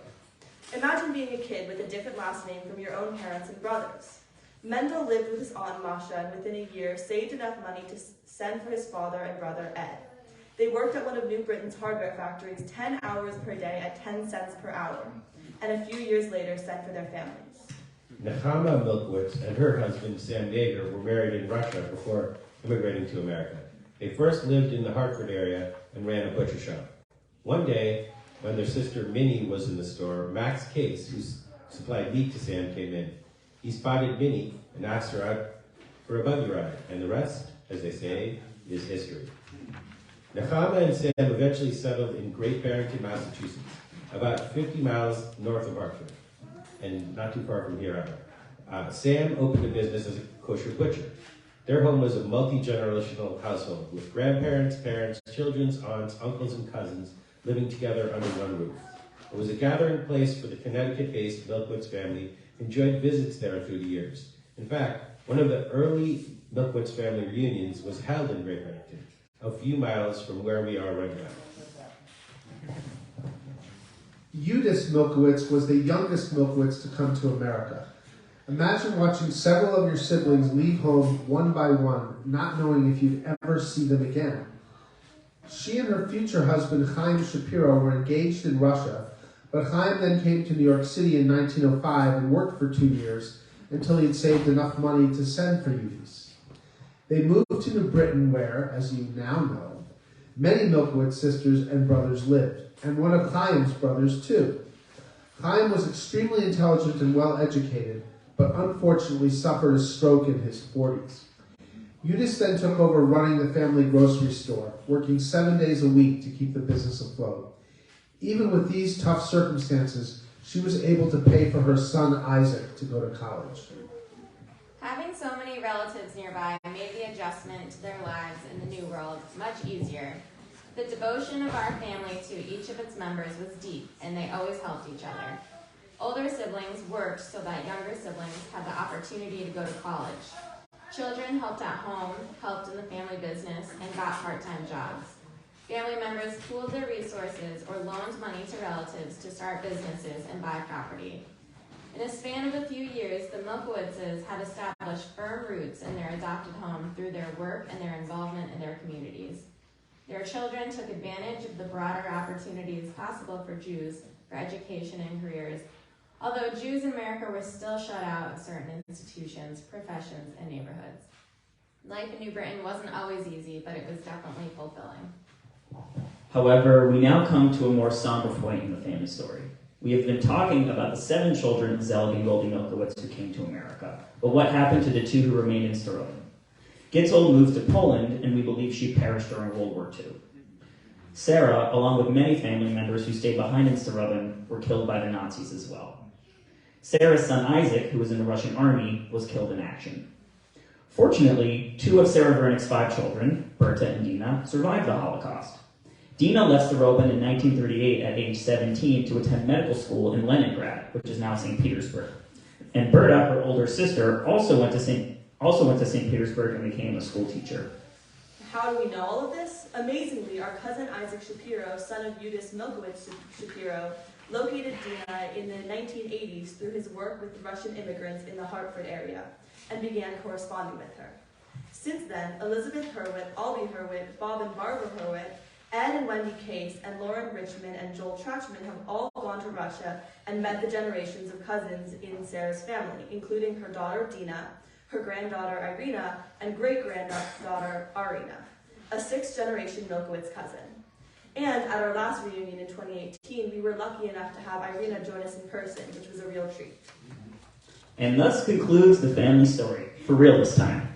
Imagine being a kid with a different last name from your own parents and brothers. Mendel lived with his aunt Masha and within a year saved enough money to send for his father and brother Ed. They worked at one of New Britain's hardware factories 10 hours per day at 10 cents per hour, and a few years later sent for their families. Nechama Milkowitz and her husband Sam Yeager were married in Russia before immigrating to America. They first lived in the Hartford area and ran a butcher shop. One day, when their sister Minnie was in the store, Max Case, who supplied meat to Sam, came in. He spotted Minnie and asked her out for a buggy ride, and the rest, as they say, is history. Nechama and Sam eventually settled in Great Barrington, Massachusetts, about 50 miles north of Hartford, and not too far from here either. Sam opened a business as a kosher butcher. Their home was a multi-generational household, with grandparents, parents, children's aunts, uncles, and cousins living together under one roof. It was a gathering place for the Connecticut-based Milkowitz family, who enjoyed visits there through the years. In fact, one of the early Milkowitz family reunions was held in Great Barrington, a few miles from where we are right now. Eunice Milkowitz was the youngest Milkowitz to come to America. Imagine watching several of your siblings leave home one by one, not knowing if you'd ever see them again. She and her future husband, Chaim Shapiro, were engaged in Russia, but Chaim then came to New York City in 1905 and worked for 2 years until he had saved enough money to send for Eunice. They moved to New Britain where, as you now know, many Milkowitz sisters and brothers lived, and one of Chaim's brothers too. Chaim was extremely intelligent and well-educated, but unfortunately suffered a stroke in his 40s. Eunice then took over running the family grocery store, working 7 days a week to keep the business afloat. Even with these tough circumstances, she was able to pay for her son Isaac to go to college. Having so many relatives nearby made the adjustment to their lives in the new world much easier. The devotion of our family to each of its members was deep, and they always helped each other. Older siblings worked so that younger siblings had the opportunity to go to college. Children helped at home, helped in the family business, and got part-time jobs. Family members pooled their resources or loaned money to relatives to start businesses and buy property. In a span of a few years, the Milkowitzes had established firm roots in their adopted home through their work and their involvement in their communities. Their children took advantage of the broader opportunities possible for Jews for education and careers, although Jews in America were still shut out of certain institutions, professions, and neighborhoods. Life in New Britain wasn't always easy, but it was definitely fulfilling. However, we now come to a more somber point in the family story. We have been talking about the 7 children of Zelig and Goldie Milkowitz who came to America, but what happened to the 2 who remained in Starobin? Gittel moved to Poland, and we believe she perished during World War II. Sarah, along with many family members who stayed behind in Starobin, were killed by the Nazis as well. Sarah's son Isaac, who was in the Russian army, was killed in action. Fortunately, 2 of Sarah Vernick's 5 children, Berta and Dina, survived the Holocaust. Dina left Staroben in 1938 at age 17 to attend medical school in Leningrad, which is now St. Petersburg. And Berta, her older sister, also went to St. Petersburg and became a school teacher. How do we know all of this? Amazingly, our cousin Isaac Shapiro, son of Judith Milkowitz Shapiro, located Dina in the 1980s through his work with Russian immigrants in the Hartford area and began corresponding with her. Since then, Elizabeth Hurwitz, Albie Hurwitz, Bob and Barbara Hurwitz, Ed and Wendy Case, and Lauren Richmond and Joel Trachman have all gone to Russia and met the generations of cousins in Sarah's family, including her daughter Dina, her granddaughter Irina, and great-granddaughter Arina, a 6th-generation Milkowitz cousin. And at our last reunion in 2018, we were lucky enough to have Irina join us in person, which was a real treat. And thus concludes the family story, for real this time.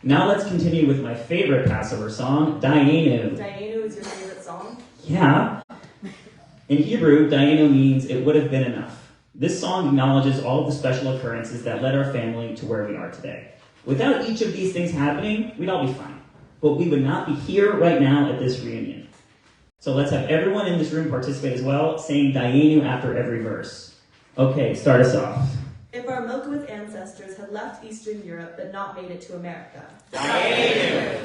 Now let's continue with my favorite Passover song, Dayenu. Dayenu is your favorite song? Yeah. In Hebrew, Dayenu means it would have been enough. This song acknowledges all of the special occurrences that led our family to where we are today. Without each of these things happening, we'd all be fine. But we would not be here right now at this reunion. So let's have everyone in this room participate as well, saying Dayenu after every verse. Okay, start us off. If our Milkowitz ancestors had left Eastern Europe but not made it to America. Dayenu.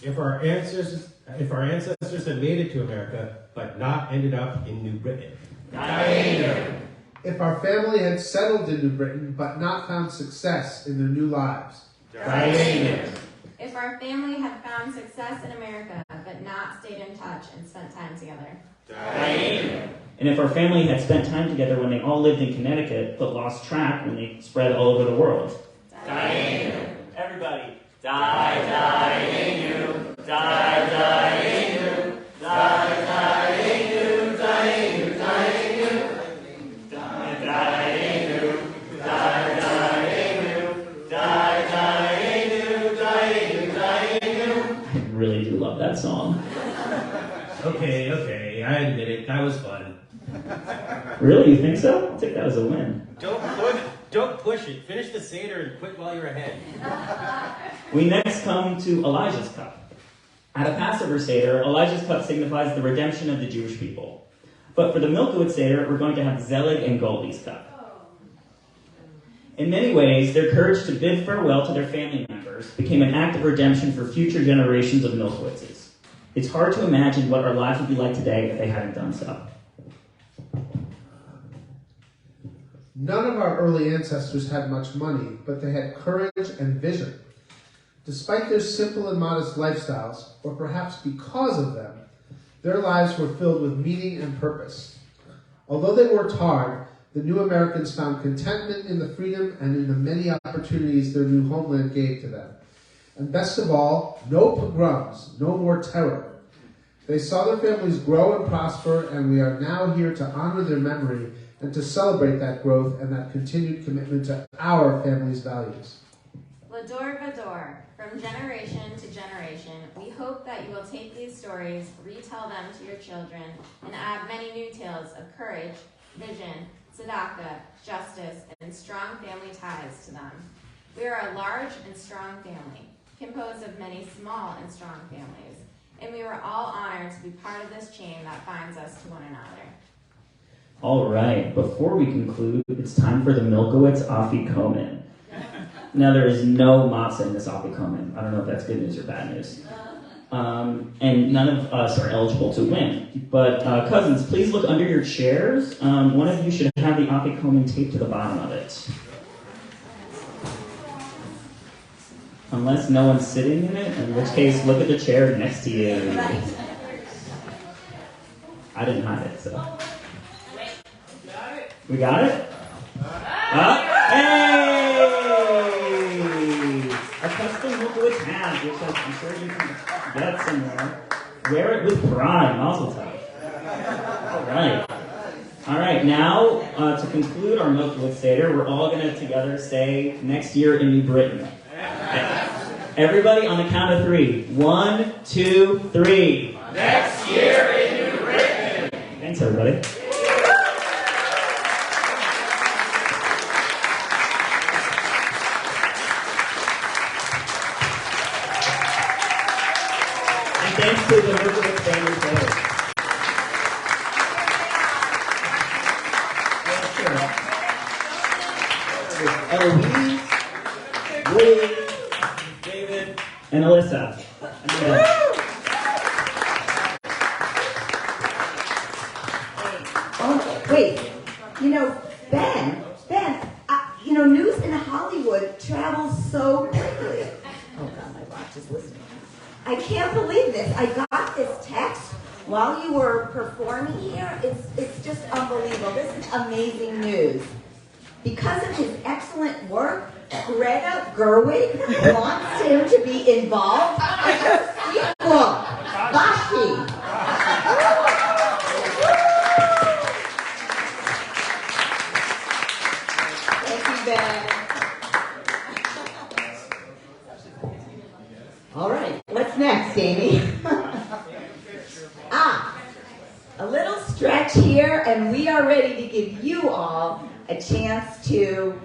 If our ancestors had made it to America but not ended up in New Britain. Dayenu. If our family had settled in New Britain but not found success in their new lives. Dayenu. If our family had found success in America but not stayed in touch and spent time together. Dayenu. And if our family had spent time together when they all lived in Connecticut, but lost track when they spread all over the world. Dayenu. Everybody. Dayenu. Dayenu. Dayenu. Dayenu. Dayenu. I really do love that song. Okay, I admit it, that was fun. Really? You think so? I'll take that as a win. Don't push it. Finish the Seder and quit while you're ahead. We next come to Elijah's Cup. At a Passover Seder, Elijah's Cup signifies the redemption of the Jewish people. But for the Milkowitz Seder, we're going to have Zelig and Goldie's Cup. In many ways, their courage to bid farewell to their family members became an act of redemption for future generations of Milkowitzes. It's hard to imagine what our lives would be like today if they hadn't done so. None of our early ancestors had much money, but they had courage and vision. Despite their simple and modest lifestyles, or perhaps because of them, their lives were filled with meaning and purpose. Although they worked hard, the new Americans found contentment in the freedom and in the many opportunities their new homeland gave to them. And best of all, no pogroms, no more terror. They saw their families grow and prosper, and we are now here to honor their memory and to celebrate that growth and that continued commitment to our family's values. L'dor Vador, from generation to generation, we hope that you will take these stories, retell them to your children, and add many new tales of courage, vision, tzedakah, justice, and strong family ties to them. We are a large and strong family, composed of many small and strong families, and we were all honored to be part of this chain that binds us to one another. All right, before we conclude, it's time for the Milkowitz Afikomen. Now, there is no matzah in this Afikomen. I don't know if that's good news or bad news. And none of us are eligible to win. But cousins, please look under your chairs. One of you should have the Afikomen taped to the bottom of it. Unless no one's sitting in it, in which case, look at the chair next to you. I didn't hide it, so. We got it? Hey! A custom Milkowitz hat, which I'm sure you can get somewhere. Wear it with pride, mazel tov. All right, now to conclude our Milkowitz Seder, we're all going to together say, next year in New Britain. Everybody on the count of 3. 1, 2, 3. Next year in New Britain. Thanks, everybody. to the Milkowitz Family Sailors. Eloise, Willie, David, and Alyssa. Oh, wait. You know, Ben, news in Hollywood travels so quickly. Oh God, my watch is listening. I can't believe this. I got this text while you were performing here. It's just unbelievable. This is amazing news. Because of his excellent work, Greta Gerwig wants him to be involved in a sequel. Bashi. Thank you, Ben. All right, what's next, Amy? A little stretch here, and we are ready to give you all a chance to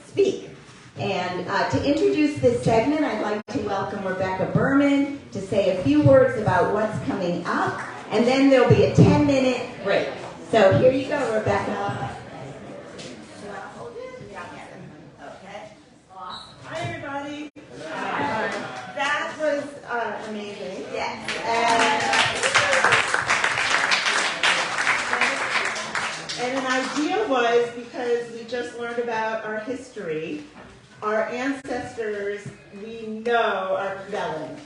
speak. And to introduce this segment, I'd like to welcome Rebecca Berman to say a few words about what's coming up, and then there'll be a 10-minute break. So here you go, Rebecca. Hi, everybody. That was amazing. Yes. And an idea was, because we just learned about our history, our ancestors, we know, are Kvelling.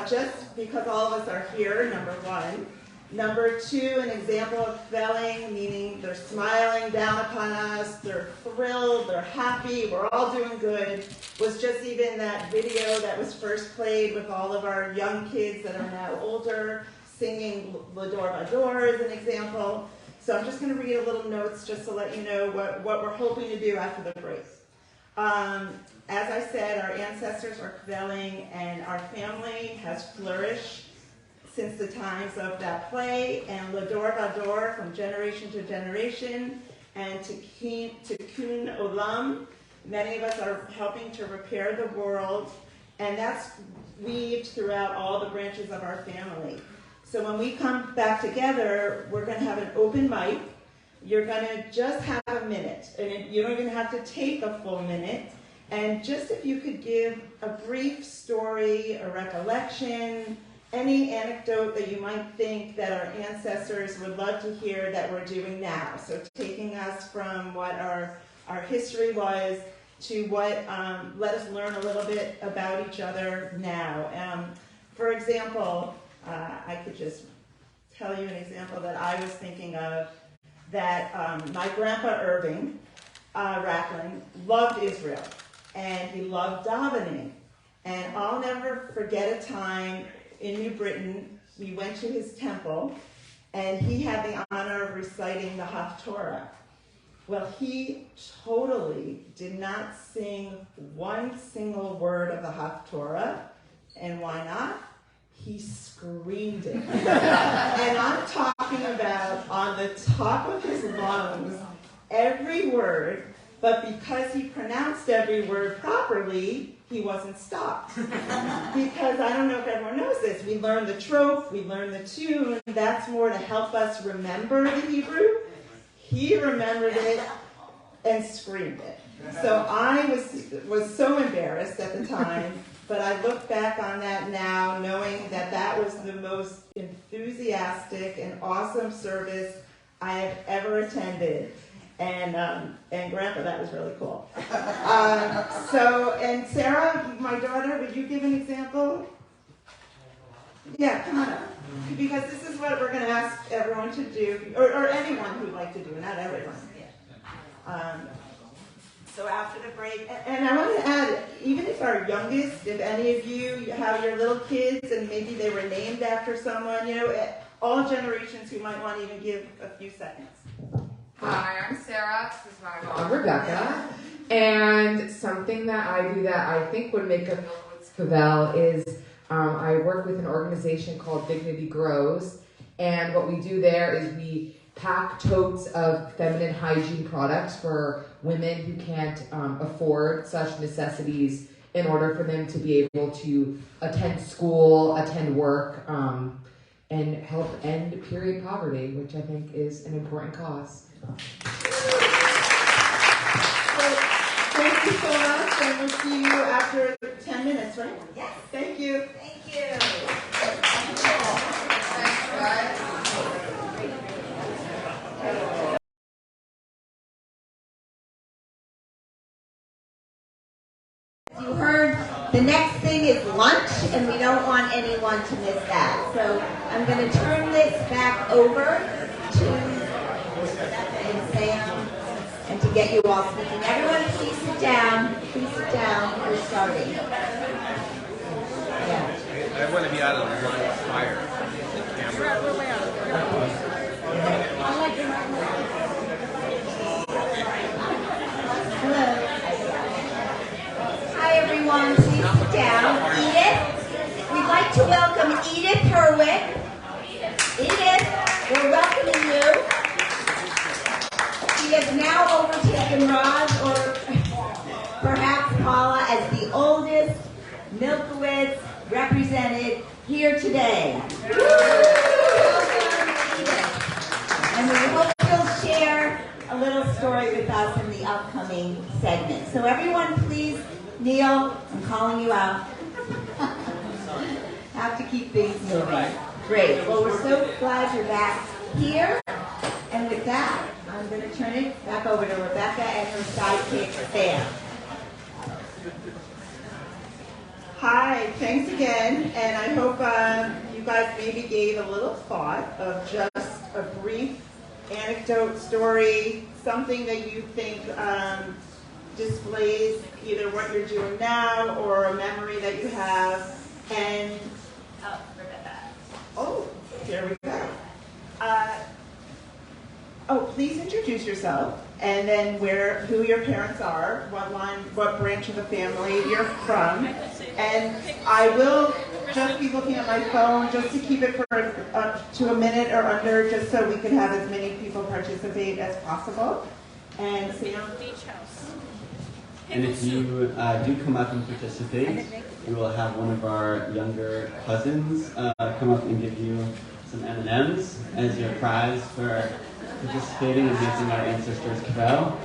Just because all of us are here, number one. Number two, an example of Kvelling, meaning they're smiling down upon us, they're thrilled, they're happy, we're all doing good, was just even that video that was first played with all of our young kids that are now older, singing L'Adore Vador as an example. So I'm just going to read a little notes just to let you know what we're hoping to do after the break. As I said, our ancestors are Kvelling, and our family has flourished since the times of that play, and L'Adore Vador from generation to generation, and Tikkun Olam. Many of us are helping to repair the world, and that's weaved throughout all the branches of our family. So when we come back together, we're going to have an open mic. You're going to just have a minute, and you don't even have to take a full minute. And just if you could give a brief story, a recollection, any anecdote that you might think that our ancestors would love to hear that we're doing now. So taking us from what our history was to what, let us learn a little bit about each other now. For example, I could just tell you an example that I was thinking of, that my grandpa Irving Racklin loved Israel, and he loved davening. And I'll never forget a time in New Britain, we went to his temple, and he had the honor of reciting the Haftorah. Well, he totally did not sing one single word of the Haftorah, and why not? He screamed it. And I'm talking about on the top of his lungs, every word, but because he pronounced every word properly, he wasn't stopped. Because I don't know if everyone knows this, we learn the trope, we learn the tune, that's more to help us remember the Hebrew. He remembered it and screamed it. So I was so embarrassed at the time, but I look back on that now knowing that that was the most enthusiastic and awesome service I have ever attended. And Grandpa, that was really cool. And Sarah, my daughter, would you give an example? Yeah, come on up. Because this is what we're going to ask everyone to do, or anyone who'd like to do it, not everyone. So after the break, and I want to add, even if our youngest, if any of you have your little kids and maybe they were named after someone, all generations who might want to even give a few seconds. Hi, I'm Sarah. This is my mom, Rebecca. And something that I do that I think would make a Milkowitz Kvell is I work with an organization called Dignity Grows. And what we do there is we pack totes of feminine hygiene products for women who can't afford such necessities in order for them to be able to attend school, attend work, and help end period poverty, which I think is an important cause. Thank you so much, and we'll see you after 10 minutes, right? Yes. Thank you. Thank you. You heard the next thing is lunch, and we don't want anyone to miss that. So I'm going to turn this back over to Rebecca and Sam, and to get you all speaking. Everyone, please sit down. Please sit down. We're starting. Yeah. I want to be out of the line of fire. The camera. Hello. Hi, everyone. Please sit down. Edith, we'd like to welcome Edith Herwick. Edith, we're welcoming you. She has now overtaken Roz, or perhaps Paula, as the oldest Milkowitz represented here today. Welcome, Edith. And we hope you'll share a little story with us in the upcoming segment. So everyone, please kneel. I'm calling you out. Have to keep things moving. Great. Well, we're so glad you're back here. And with that, I'm going to turn it back over to Rebecca and her sidekick, Sam. Hi, thanks again, and I hope you guys maybe gave a little thought of just a brief anecdote, story, something that you think displays either what you're doing now or a memory that you have. And Rebecca. oh, there we go. Please introduce yourself, and then who your parents are, what branch of the family you're from, and I will just be looking at my phone just to keep it for to a minute or under, just so we can have as many people participate as possible. And Sam. Beach house. And if you do come up and participate, we will have one of our younger cousins come up and give you some M&Ms as your prize for participating and making our ancestors Kvell.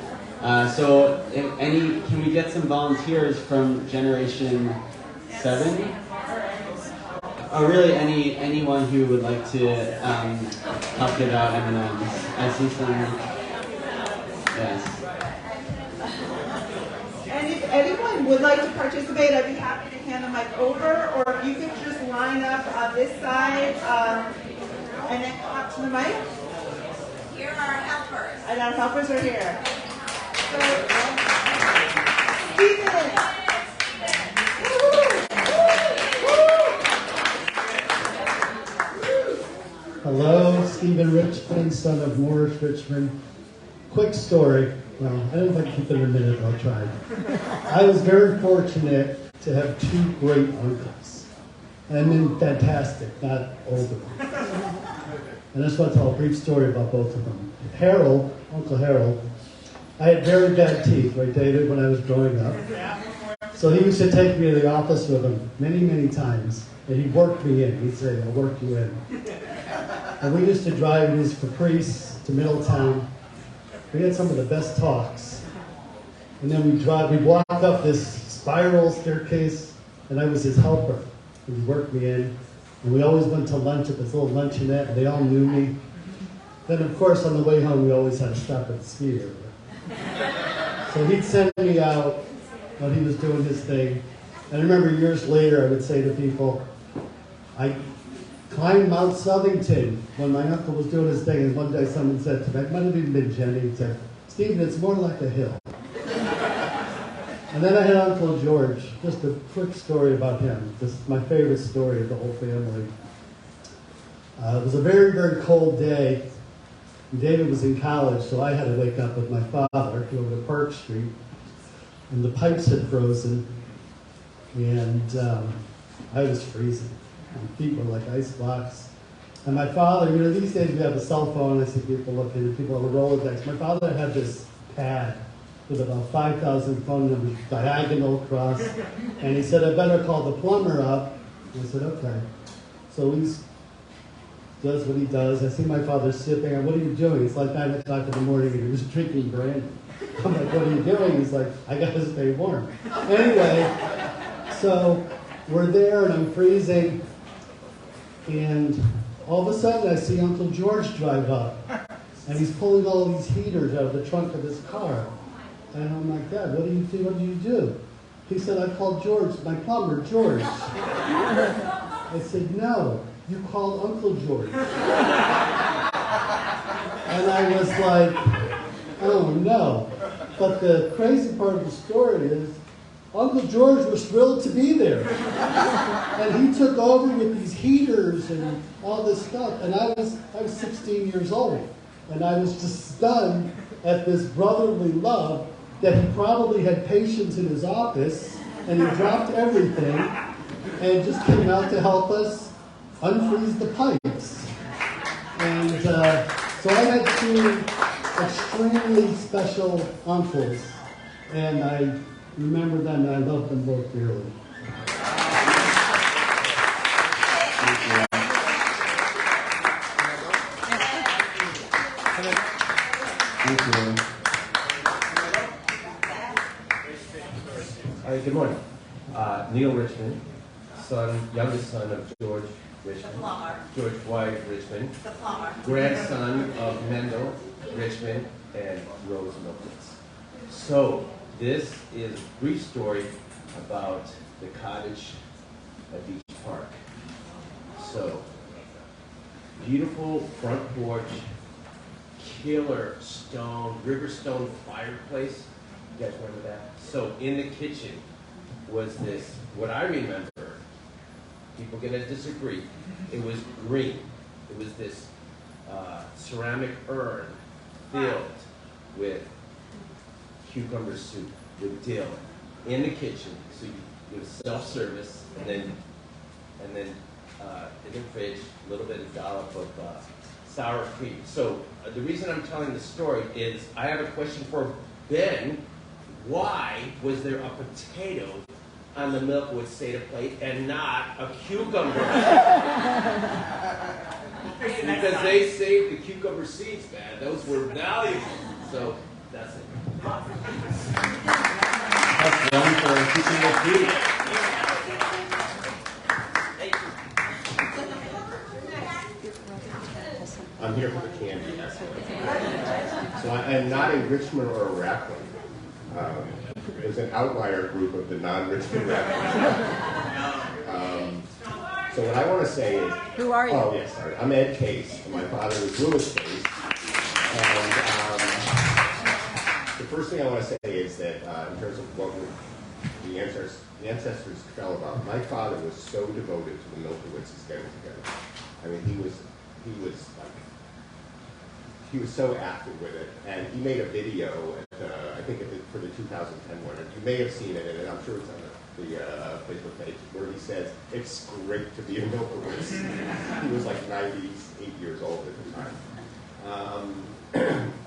So, can we get some volunteers from Generation 7? Or really anyone who would like to help give out M&Ms. I see some. Yes. And if anyone would like to participate, I'd be happy to hand the mic over, or if you could just line up on this side and then come up to the mic. Here are our helpers. And our helpers are here. So, Stephen. Hello, Stephen Richmond, son of Morris Richmond. Quick story. Well, I don't think I can keep it in a minute, but I'll try. I was very fortunate to have two great uncles. I mean, fantastic, not older. And I just want to tell a brief story about both of them. Harold, Uncle Harold, I had very bad teeth, right, David, when I was growing up. So he used to take me to the office with him many, many times, and he'd work me in. He'd say, I'll work you in. And we used to drive in his Caprice to Middletown. We had some of the best talks. And then we'd walk up this spiral staircase, and I was his helper. He'd work me in. And we always went to lunch at this little luncheonette, and they all knew me. Then, of course, on the way home, we always had to stop at the ski area. So he'd send me out while he was doing his thing. And I remember years later, I would say to people, I climbed Mount Southington when my uncle was doing his thing, and one day someone said to me, it might have even been Jenny, and said, Stephen, it's more like a hill. And then I had Uncle George. Just a quick story about him. This is my favorite story of the whole family. It was a very, very cold day. David was in college, so I had to wake up with my father, go to Park Street, and the pipes had frozen, and I was freezing. My feet were like ice blocks. And my father, these days we have a cell phone, I see people looking, and people have a Rolodex. My father had this pad with about 5,000 phone numbers diagonal across. And he said, I better call the plumber up. I said, okay. So he does what he does. I see my father sipping. And what are you doing? It's like 9 o'clock in the morning and he was drinking brandy. I'm like, what are you doing? He's like, I got to stay warm. Anyway, so we're there and I'm freezing. And all of a sudden I see Uncle George drive up. And he's pulling all these heaters out of the trunk of his car. And I'm like, Dad, what do you do? What do you do? He said, I called George, my plumber, George. I said, no, you called Uncle George. And I was like, oh no. But the crazy part of the story is, Uncle George was thrilled to be there. And he took over with these heaters and all this stuff. And I was 16 years old. And I was just stunned at this brotherly love that he probably had patients in his office, and he dropped everything and just came out to help us unfreeze the pipes. And so I had two extremely special uncles, and I remember them and I love them both dearly. Thank you. All right, good morning. Neil Richmond, youngest son of George Richmond, George White Richmond, grandson of Mendel Richmond, and Rose Milkowitz. So, this is a brief story about the cottage at Beach Park. So, beautiful front porch, killer stone, river stone fireplace. You guys remember that? So in the kitchen was this, what I remember, people are going to disagree, it was green. It was this ceramic urn filled with cucumber soup with dill in the kitchen. So it was self-service, and then in the fridge, a little bit of dollop of sour cream. So the reason I'm telling the story is I have a question for Ben. Why was there a potato on the Milkowitz Seder plate and not a cucumber? Because they saved the cucumber seeds, man. Those were valuable. So that's it. That's one for keeping the food. I'm here for the candy, actually. So I'm not a Richmond or a Rackland. There's an outlier group of the non-Richmond Rackland. So what I want to say is... Who are you? Oh, yes, sorry. I'm Ed Case. My father was Lewis Case. And the first thing I want to say is that in terms of what the ancestors fell about, my father was so devoted to the Milkowitzes getting together. I mean, he was so active with it, and he made a video at, I think for the 2010 one, and you may have seen it, and I'm sure it's on the Facebook page, where he says, it's great to be a Milkowitz. He was like 98 years old at the time.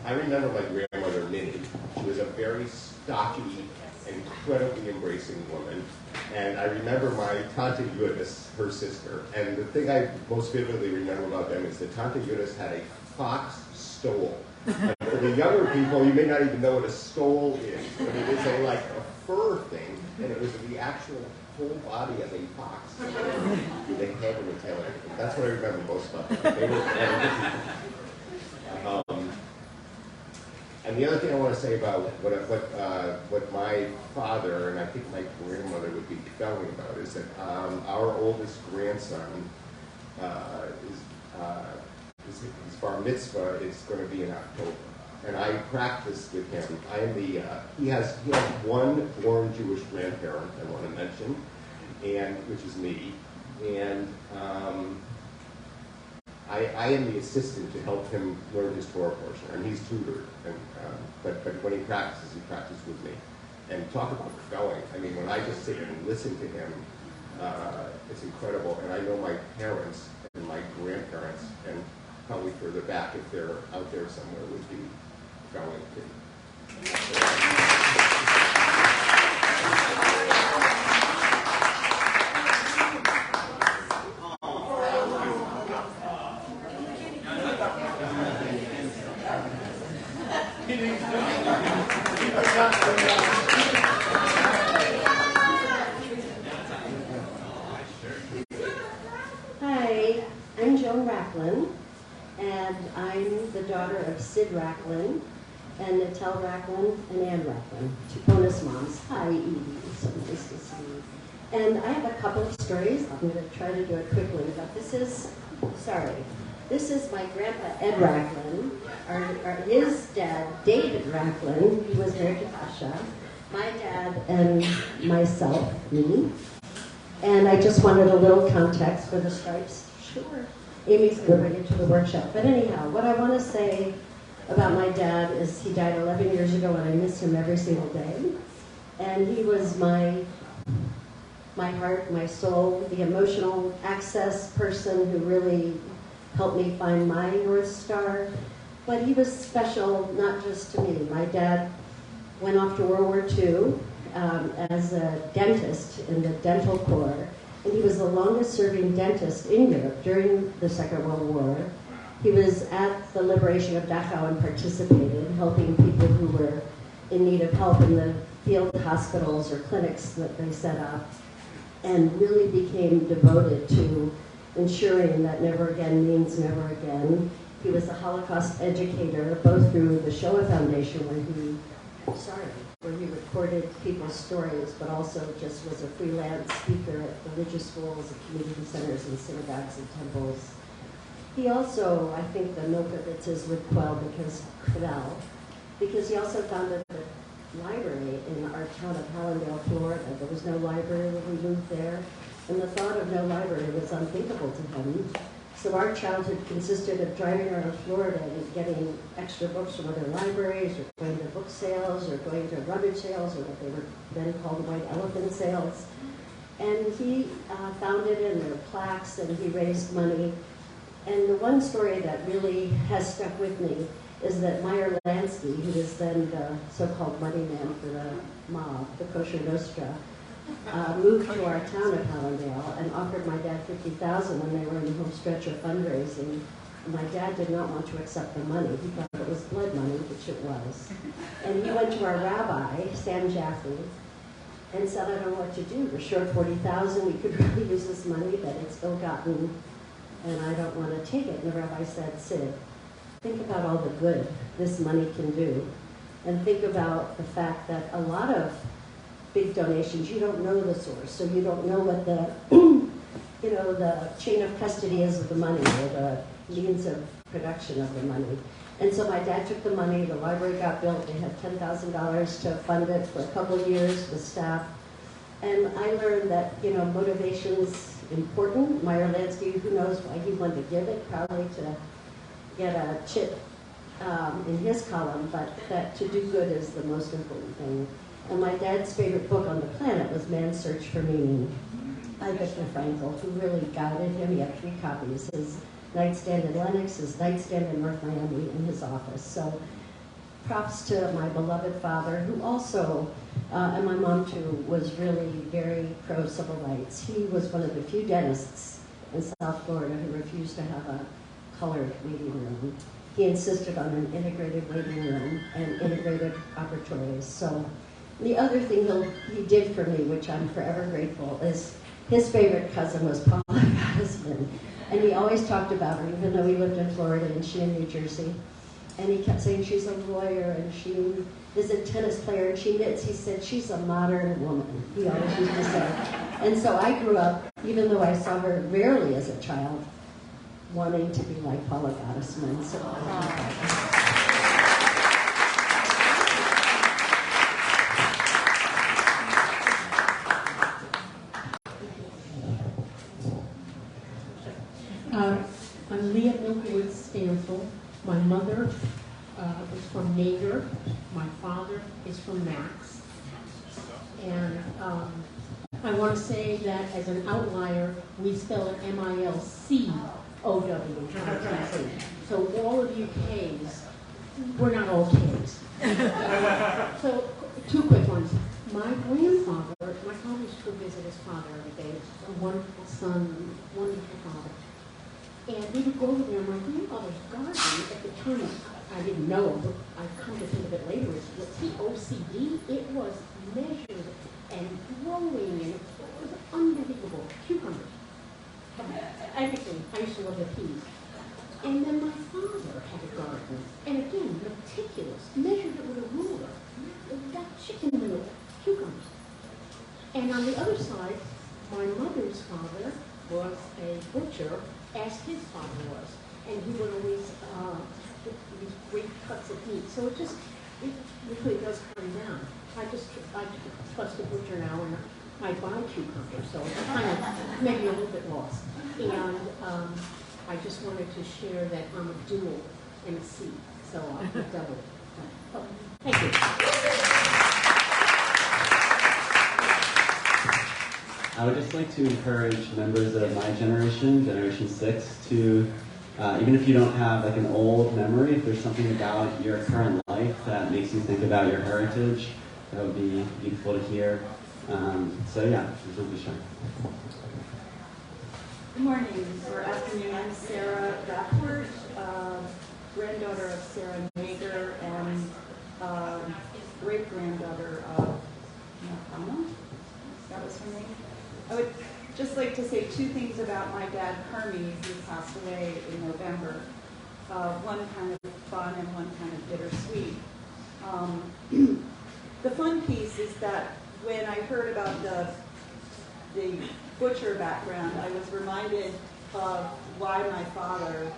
I remember my grandmother, Minnie. She was a very stocky, incredibly embracing woman, and I remember my Tante Eunice, her sister, and the thing I most vividly remember about them is that Tante Eunice had a fox stole. And for the younger people, you may not even know what a stole is, but it is like a fur thing, and it was the actual whole body of a fox. They head and the tail and everything. That's what I remember most about them. They were and the other thing I want to say about what my father and I think my grandmother would be telling about is that our oldest grandson his bar mitzvah is going to be in October, and I practice with him. I am he has one born Jewish grandparent I want to mention, and which is me, and I am the assistant to help him learn his Torah portion, and he's tutored. And but when he practices with me. And talk about Kvelling. I mean, when I just sit and listen to him, it's incredible. And I know my parents and my grandparents, and probably further back if they're out there somewhere, would be Kvelling too. Racklin, and Natel Racklin, and Ann Racklin, two bonus moms. Hi, Edie, so nice to see you. And I have a couple of stories. I'm going to try to do it quickly, but this is my grandpa, Ed Racklin, his dad, David Racklin, he was married to Pasha, my dad, and myself, me. And I just wanted a little context for the stripes. Sure. Amy's going to bring it to the workshop. But anyhow, what I want to say about my dad is he died 11 years ago, and I miss him every single day. And he was my heart, my soul, the emotional access person who really helped me find my North Star. But he was special, not just to me. My dad went off to World War II as a dentist in the dental corps. And he was the longest serving dentist in Europe during the Second World War. He was at the liberation of Dachau and participated, helping people who were in need of help in the field hospitals or clinics that they set up, and really became devoted to ensuring that never again means never again. He was a Holocaust educator, both through the Shoah Foundation, where he recorded people's stories, but also just was a freelance speaker at religious schools and community centers and synagogues and temples. He also, I think the Milkowitz is with Kvell because he also founded the library in our town of Hallandale, Florida. There was no library when we moved there, and the thought of no library was unthinkable to him. So our childhood consisted of driving around Florida and getting extra books from other libraries, or going to book sales, or going to rummage sales, or what they were then called white elephant sales. And he founded it, and there were plaques, and he raised money. And the one story that really has stuck with me is that Meyer Lansky, who was then the so-called money man for the mob, the Kosher Nostra, moved to our town of Hallandale and offered my dad $50,000 when they were in the home stretch of fundraising. My dad did not want to accept the money. He thought it was blood money, which it was. And he went to our rabbi, Sam Jaffe, and said, I don't know what to do. We're short $40,000. We could really use this money, but it's ill-gotten, and I don't want to take it. And the rabbi said, Sid, think about all the good this money can do, and think about the fact that a lot of big donations, you don't know the source, so you don't know what the, the chain of custody is of the money, or the means of production of the money. And so my dad took the money, the library got built, they had $10,000 to fund it for a couple of years with staff. And I learned that, motivation's important. Meyer Lansky, who knows why he wanted to give it, probably to get a chit in his column, but that to do good is the most important thing. And my dad's favorite book on the planet was Man's Search for Meaning by Viktor Frankl, who really guided him. He had 3 copies, his nightstand in Lenox, his nightstand in North Miami, in his office. So props to my beloved father, who also, and my mom too, was really very pro-civil rights. He was one of the few dentists in South Florida who refused to have a colored waiting room. He insisted on an integrated waiting room and integrated operatories. So the other thing he did for me, which I'm forever grateful, is his favorite cousin was Paula Gottesman. And he always talked about her, even though he lived in Florida and she in New Jersey. And he kept saying she's a lawyer and she is a tennis player and she knits. He said she's a modern woman, he always used to say. And so I grew up, even though I saw her rarely as a child, wanting to be like Paula Gottesman. So, I'm Leah Milkowitz Stansel. My mother is from Nader. My father is from Max. And I want to say that as an outlier, we spell it M-I-L-C-O-W. So all of you K's, we're not all K's. So 2 quick ones. My grandfather, my father used to visit his father every day. A wonderful son, wonderful father. And we would go over there, and my grandfather's garden, at the time, I didn't know, but I've come to think of it later, was OCD. It was measured and growing, and it was unbelievable. Cucumbers. Everything. I used to love the peas. And then my father had a garden. And again, no And on the other side, my mother's father was a butcher, as his father was. And he would always these great cuts of meat. So it really does come down. I trust the butcher now, and I buy cucumbers, so it's kind of maybe a little bit lost. And I just wanted to share that I'm a dual MC, so I'm a double. Oh, thank you. I would just like to encourage members of my generation, Generation 6, to, even if you don't have like an old memory, if there's something about your current life that makes you think about your heritage, that would be beautiful to hear. So yeah, don't be shy. Good morning or afternoon. I'm Sarah Rapport, granddaughter of Sarah Nager and great-granddaughter of Milkowitz. That was her name. I would just like to say two things about my dad, Hermes, who passed away in November. One kind of fun and one kind of bittersweet. The fun piece is that when I heard about the butcher background, I was reminded of why my father,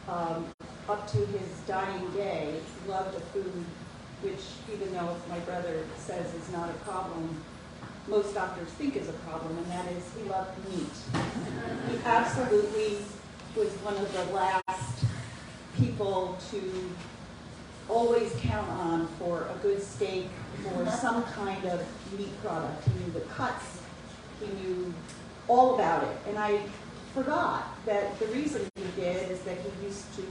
up to his dying day, loved a food which, even though my brother says is not a problem, most doctors think is a problem, and that is he loved meat. He absolutely was one of the last people to always count on for a good steak or some kind of meat product. He knew the cuts, he knew all about it. And I forgot that the reason he did is that he used to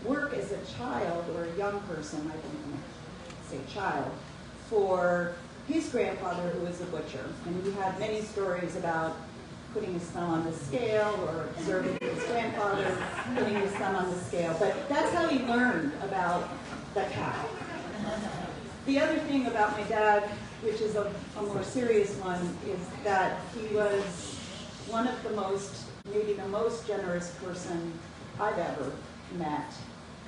work as a child or a young person, I don't want to say child, for his grandfather who was a butcher. And he had many stories about putting his thumb on the scale or observing his grandfather putting his thumb on the scale. But that's how he learned about the cow. The other thing about my dad, which is a more serious one, is that he was one of the most, maybe the most generous person I've ever met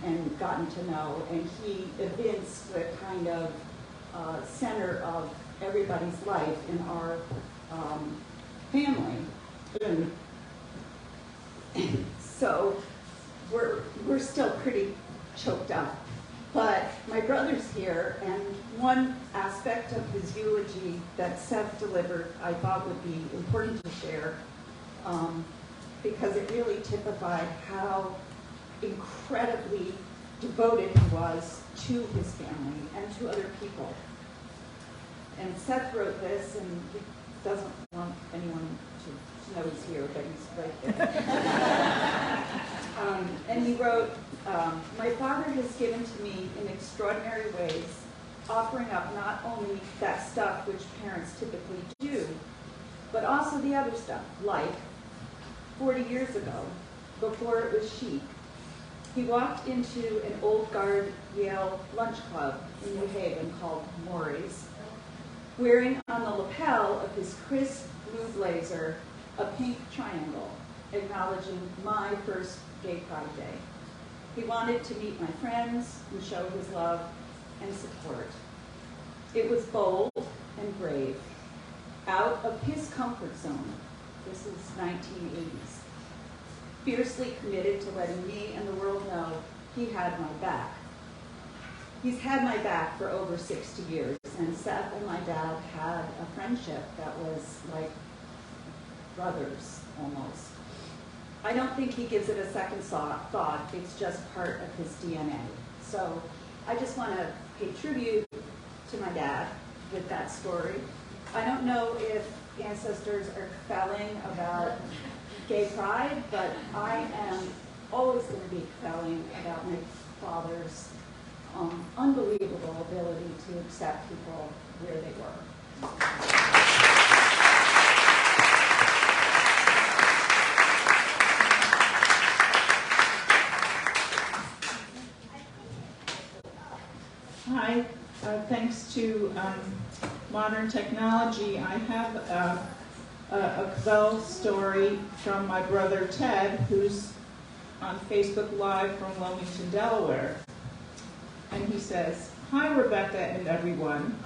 and gotten to know. And he evinced the kind of center of everybody's life in our family. So we're still pretty choked up. But my brother's here, and one aspect of his eulogy that Seth delivered I thought would be important to share, because it really typified how incredibly devoted he was to his family and to other people. And Seth wrote this, and he doesn't want anyone to know he's here, but he's right there. And he wrote, my father has given to me in extraordinary ways, offering up not only that stuff which parents typically do, but also the other stuff, like 40 years ago, before it was chic. He walked into an old guard Yale lunch club in New Haven called Maury's, wearing on the lapel of his crisp blue blazer a pink triangle, acknowledging my first Gay Pride Day. He wanted to meet my friends and show his love and support. It was bold and brave, out of his comfort zone. This is 1980s. Fiercely committed to letting me and the world know he had my back. He's had my back for over 60 years, and Seth and my dad had a friendship that was like brothers, almost. I don't think he gives it a second thought. It's just part of his DNA. So I just want to pay tribute to my dad with that story. I don't know if ancestors are Kvelling about gay pride, but I am always going to be Kvelling about my father's unbelievable ability to accept people where they were. Hi, thanks to modern technology, I have a Kvell story from my brother Ted, who's on Facebook Live from Wilmington, Delaware. And he says, "Hi, Rebecca and everyone.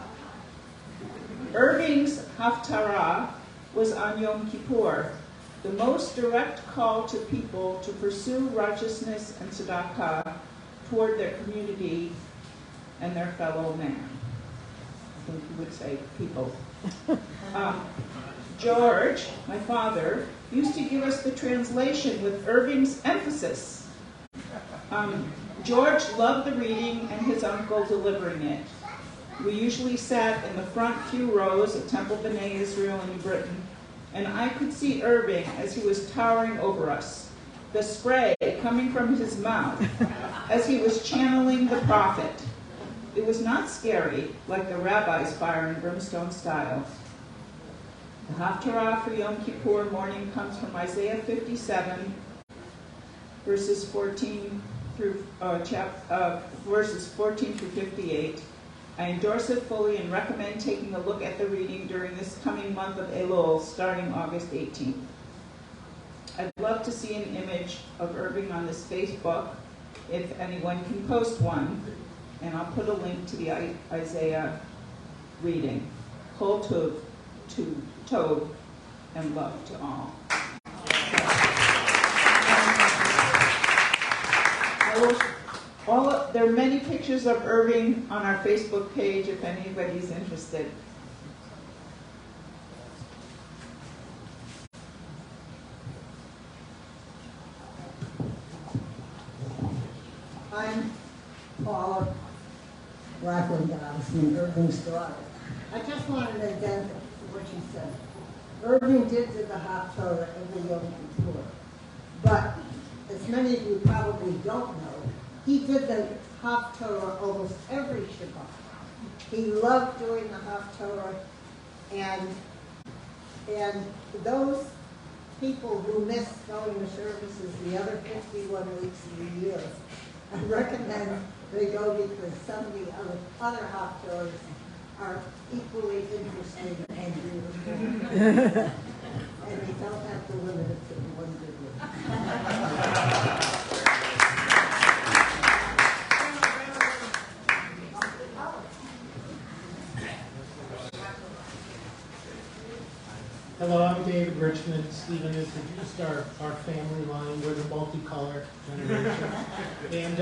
Irving's Haftarah was on Yom Kippur, the most direct call to people to pursue righteousness and tzedakah toward their community and their fellow man. I think you would say people. George, my father, used to give us the translation with Irving's emphasis. George loved the reading and his uncle delivering it. We usually sat in the front few rows at Temple B'nai Israel in New Britain, and I could see Irving as he was towering over us, the spray coming from his mouth as he was channeling the prophet. It was not scary, like the rabbi's fire and brimstone style. The Haftarah for Yom Kippur morning comes from Isaiah 57, verses 14 through 58. I endorse it fully and recommend taking a look at the reading during this coming month of Elul, starting August 18th. I'd love to see an image of Irving on this Facebook, if anyone can post one, and I'll put a link to the Isaiah reading. Kol tov, and love to all. There are many pictures of Irving on our Facebook page if anybody's interested. I'm Paula Racklin-Dobson, Irving's daughter. I just wanted to addend what you said. Irving did do the Haftarah every Yom Kippur, but as many of you probably don't know, he did the Haftarah almost every Shabbat. He loved doing the Haftarah, and those people who miss going to services the other 51 weeks of the year, I recommend they go because some of the other Haftarahs are equally interesting and beautiful. And you don't have to limit it to one good one. Hello, I'm David Richmond. Stephen introduced our family line. We're the multicolor generation. And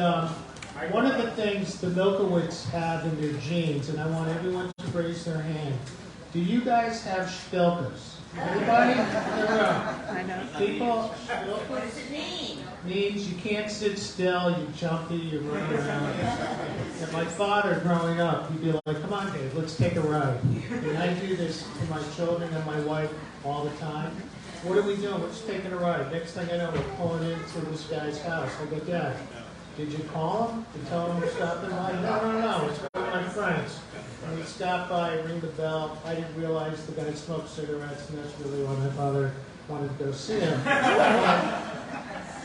one of the things the Milkowitz have in their genes, and I want everyone to raise their hand. Do you guys have shtilkers? Anybody? I know. People? What does it mean? Means you can't sit still, you're jumpy, you're running around. And my father, growing up, he'd be like, come on, Dave, let's take a ride. And I do this to my children and my wife all the time. What are we doing? We're just taking a ride. Next thing I know, we're pulling into this guy's house. I go, Dad, did you call him and tell him we're stopping by? No, it's one of my friends. And we stopped by, ring the bell. I didn't realize the guy smoked cigarettes, and that's really why my father wanted to go see him.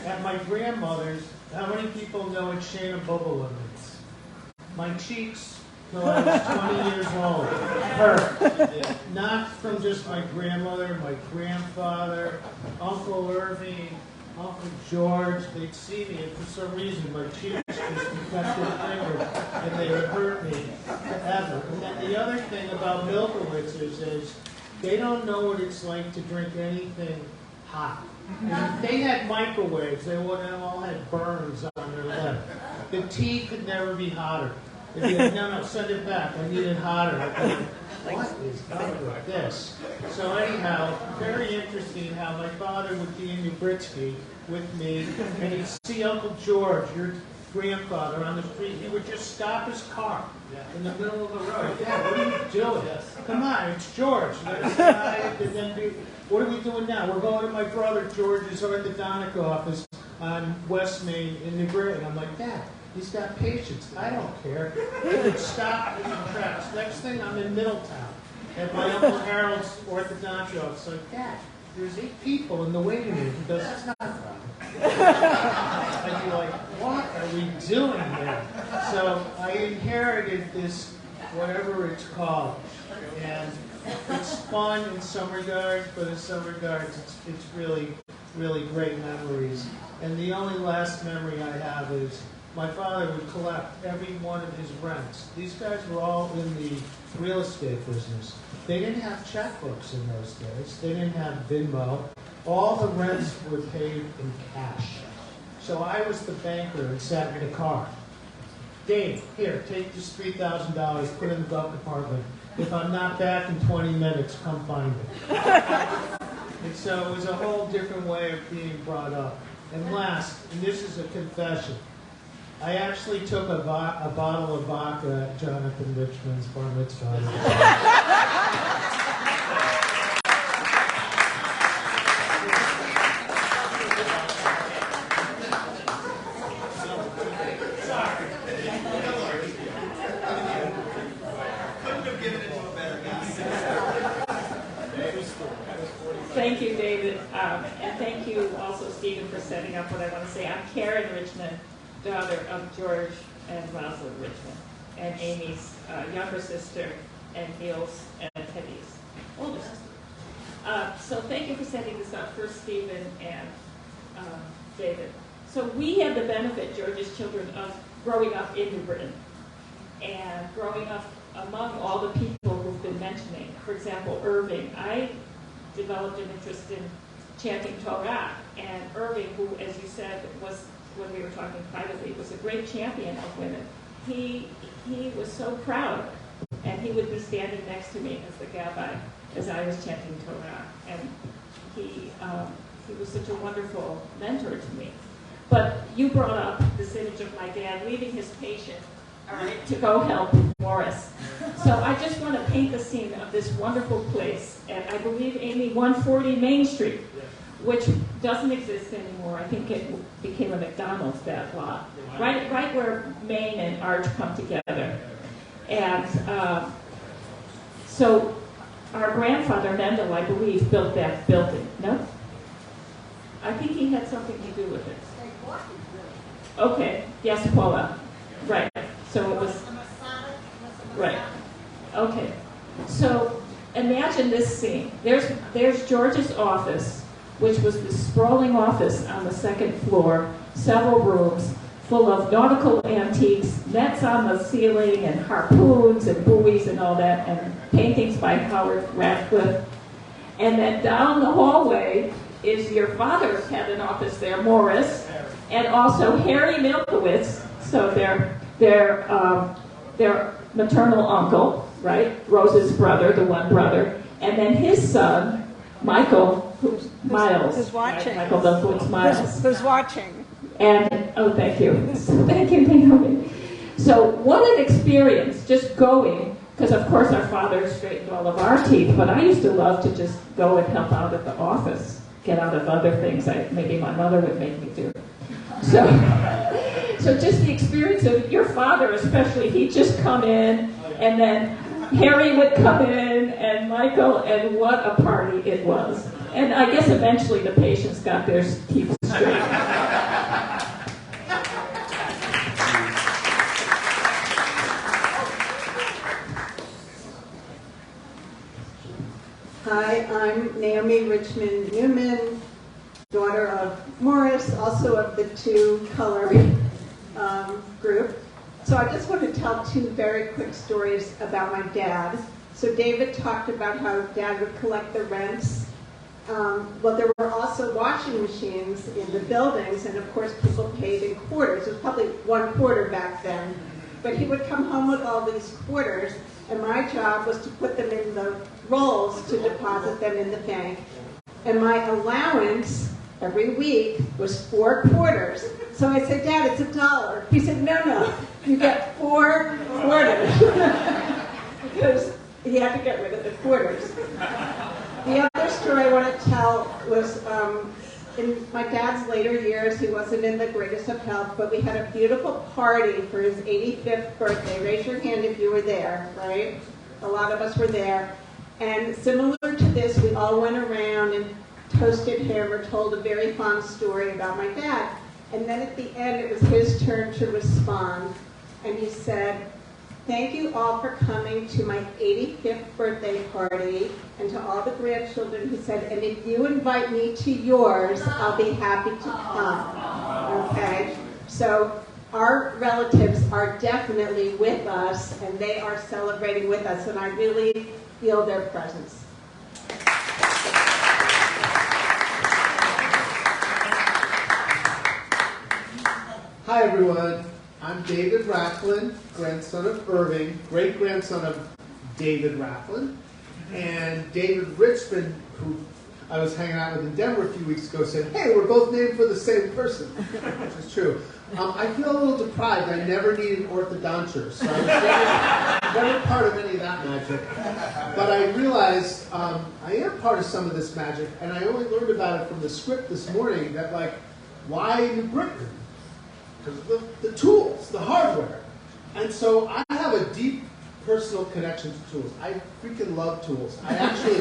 At my grandmother's, how many people know what Shana Bubba means? My cheeks till I was 20 years old. Hurt. Not from just my grandmother, my grandfather, Uncle Irving, Uncle George. They'd see me, and for some reason my cheeks just infected fingers, and they would hurt me forever. And then the other thing about Milkowitzers is they don't know what it's like to drink anything hot. And if they had microwaves, they would have all had burns on their lip. The tea could never be hotter. They'd be like, no, send it back. I need it hotter. I'd be like, what is up with this? So anyhow, very interesting how my father would be in New Britsky with me, and he'd see Uncle George, your grandfather, on the street. He would just stop his car in the middle of the road. Dad, what are you doing? Come on, it's George. What are we doing now? We're going to my brother George's orthodontic office on West Main in New Britain. I'm like, Dad, he's got patients. I don't care. He would stop in the tracks. Next thing, I'm in Middletown at my Uncle Harold's orthodontic office. Like, Dad, there's 8 people in the waiting room. He goes, it's not a problem. I'd be like, what are we doing here? So I inherited this, whatever it's called, and it's fun in some regards, but in some regards it's really, really great memories. And the only last memory I have is my father would collect every one of his rents. These guys were all in the real estate business. They didn't have checkbooks in those days. They didn't have Venmo. All the rents were paid in cash. So I was the banker and sat in the car. Dave, here, take this $3,000, put it in the glove compartment. If I'm not back in 20 minutes, come find it. And so it was a whole different way of being brought up. And last, and this is a confession, I actually took a bottle of vodka at Jonathan Richmond's bar mitzvah. Thank you, David, and thank you also, Stephen, for setting up what I want to say. I'm Karen Richmond, daughter of George and Rosalind Richmond, and Amy's younger sister, and Neil's and Teddy's older sister. So thank you for setting this up, first Stephen and David. So we had the benefit, George's children, of growing up in New Britain and growing up among all the people who've been mentioning. For example, Irving. I developed an interest in chanting Torah, and Irving, who, as you said, was, when we were talking privately, was a great champion of women. He was so proud, and he would be standing next to me as the gabbai as I was chanting Torah, and he was such a wonderful mentor to me. But you brought up this image of my dad leaving his patient, all right, to go help Morris. So I just want to paint the scene of this wonderful place, and I believe, Amy, 140 Main Street, which doesn't exist anymore. I think it became a McDonald's, that lot, right where Main and Arch come together. And so our grandfather, Mendel, I believe, built that building. No? I think he had something to do with it. Okay, yes, Paula. Right. So it was, right. Okay. So imagine this scene. There's George's office, which was this sprawling office on the second floor, several rooms full of nautical antiques, nets on the ceiling, and harpoons and buoys and all that, and paintings by Howard Radcliffe. And then down the hallway is your father had an office there, Morris, and also Harry Milkowitz, so their maternal uncle, right? Rose's brother, the one brother, and then his son, Michael, who's Miles. Who's watching? Michael Milkowitz Miles. Who's watching? And, oh, thank you. Thank you, Naomi. So what an experience, just going, because of course our father straightened all of our teeth, but I used to love to just go and help out at the office, get out of other things maybe my mother would make me do. So just the experience of your father, especially, he'd just come in, and then Harry would come in, and Michael, and what a party it was. And I guess eventually the patients got their teeth straight. Hi, I'm Naomi Richmond Newman, daughter of Morris, also of the two color group. So I just want to tell two very quick stories about my dad. So David talked about how Dad would collect the rents. Well, there were also washing machines in the buildings, and of course people paid in quarters. It was probably 1 quarter back then. But he would come home with all these quarters, and my job was to put them in the rolls to deposit them in the bank. And my allowance every week was 4 quarters. So I said, Dad, it's $1. He said, no, you get 4 quarters. Because he had to get rid of the quarters. The other story I want to tell was in my dad's later years, he wasn't in the greatest of health, but we had a beautiful party for his 85th birthday. Raise your hand if you were there, right? A lot of us were there. And similar to this, we all went around and toasted him or told a very fond story about my dad. And then at the end, it was his turn to respond. And he said, thank you all for coming to my 85th birthday party, and to all the grandchildren. He said, and if you invite me to yours, I'll be happy to come. Okay? So our relatives are definitely with us, and they are celebrating with us, and I really feel their presence. Hi everyone, I'm David Racklin, grandson of Irving, great-grandson of David Racklin, and David Richmond, who I was hanging out with in Denver a few weeks ago, said, hey, we're both named for the same person, which is true. I feel a little deprived. I never needed orthodonture, so I was never part of any of that magic. But I realized I am part of some of this magic, and I only learned about it from the script this morning that, like, why New Britain? Because of the tools, the hardware. And so I have a deep personal connection to tools. I freaking love tools. I actually,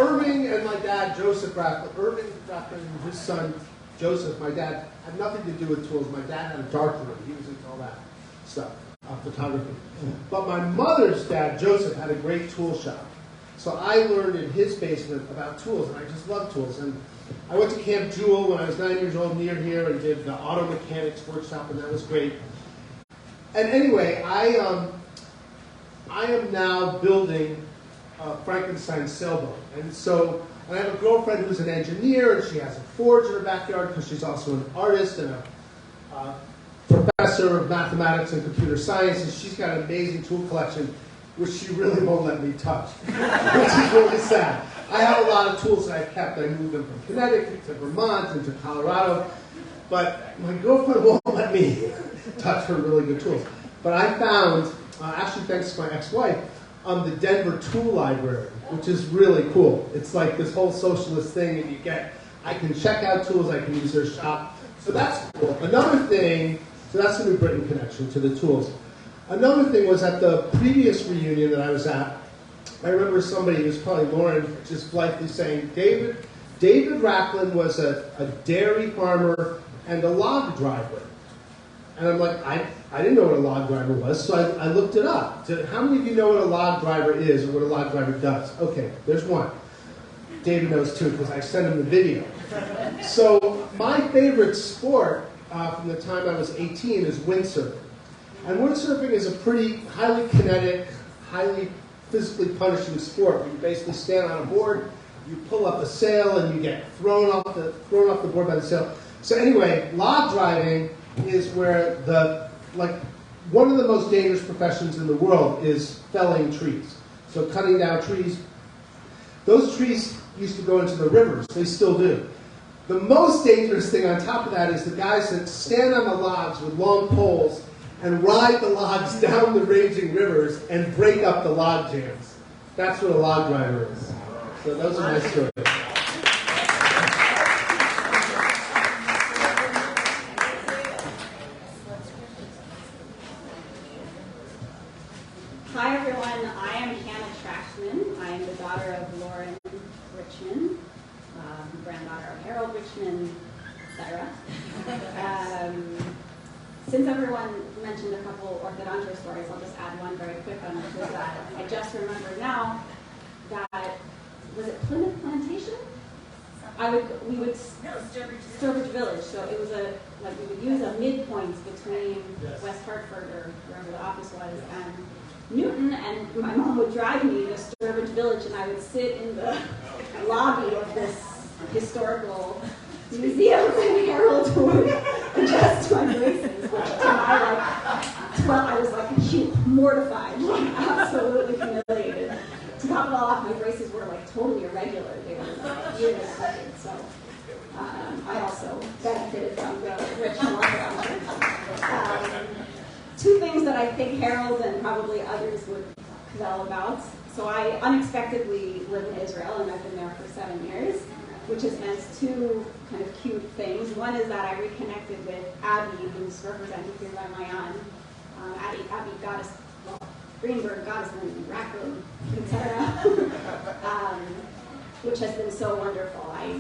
Irving and my dad, Joseph Racklin, Irving Racklin and his son, Joseph, my dad, had nothing to do with tools. My dad had a darkroom. He was into all that stuff, photography. But my mother's dad, Joseph, had a great tool shop. So I learned in his basement about tools, and I just love tools. And I went to Camp Jewel when I was 9 years old near here and did the auto mechanics workshop, and that was great. And anyway, I am now building a Frankenstein sailboat. And so I have a girlfriend who's an engineer, and she has a forge in her backyard because she's also an artist and a professor of mathematics and computer science, and she's got an amazing tool collection, which she really won't let me touch, which is really sad. I have a lot of tools that I've kept. I moved them from Connecticut to Vermont and to Colorado, but my girlfriend won't let me touch her really good tools. But I found, actually thanks to my ex-wife, the Denver Tool Library, which is really cool. It's like this whole socialist thing, and I can check out tools, I can use their shop. So that's cool. Another thing, so that's the New Britain connection to the tools. Another thing was at the previous reunion that I was at, I remember somebody, it was probably Lauren, just blithely saying, David Racklin was a dairy farmer and a log driver. And I'm like, I didn't know what a log driver was, so I looked it up. How many of you know what a log driver is or what a log driver does? Okay, there's one. David knows too, because I sent him the video. So my favorite sport from the time I was 18 is windsurfing. And windsurfing is a pretty highly kinetic, highly physically punishing sport. You basically stand on a board, you pull up a sail, and you get thrown off the board by the sail. So anyway, log driving is where one of the most dangerous professions in the world is felling trees. So cutting down trees. Those trees used to go into the rivers. They still do. The most dangerous thing on top of that is the guys that stand on the logs with long poles and ride the logs down the raging rivers and break up the log jams. That's what a log driver is. So those are my stories. Hi everyone, I am Hannah Trashman. I am the daughter of Lauren Richmond, granddaughter of Harold Richmond, etc. Since everyone mentioned a couple orthodontic stories, I'll just add one very quick one, which is that I just remember now that, was it Plymouth Plantation? Sturbridge Village. So it was we would use a midpoint between West Hartford or wherever the office was and Newton, and my mom would drive me to Sturbridge Village, and I would sit in the lobby of this historical museum, and Harold would adjust my braces. To my, I was mortified, absolutely humiliated. To top it all off, my braces were totally irregular. They were really crooked, so I also benefited from the rich orthodontic. Two things that I think Harold and probably others would Kvell about. So I unexpectedly live in Israel, and I've been there for 7 years, which has meant two kind of cute things. One is that I reconnected with Abby, who's represented here by my aunt. Abby Goddess, Greenberg, Goddessman, Racklin, etc. Which has been so wonderful. I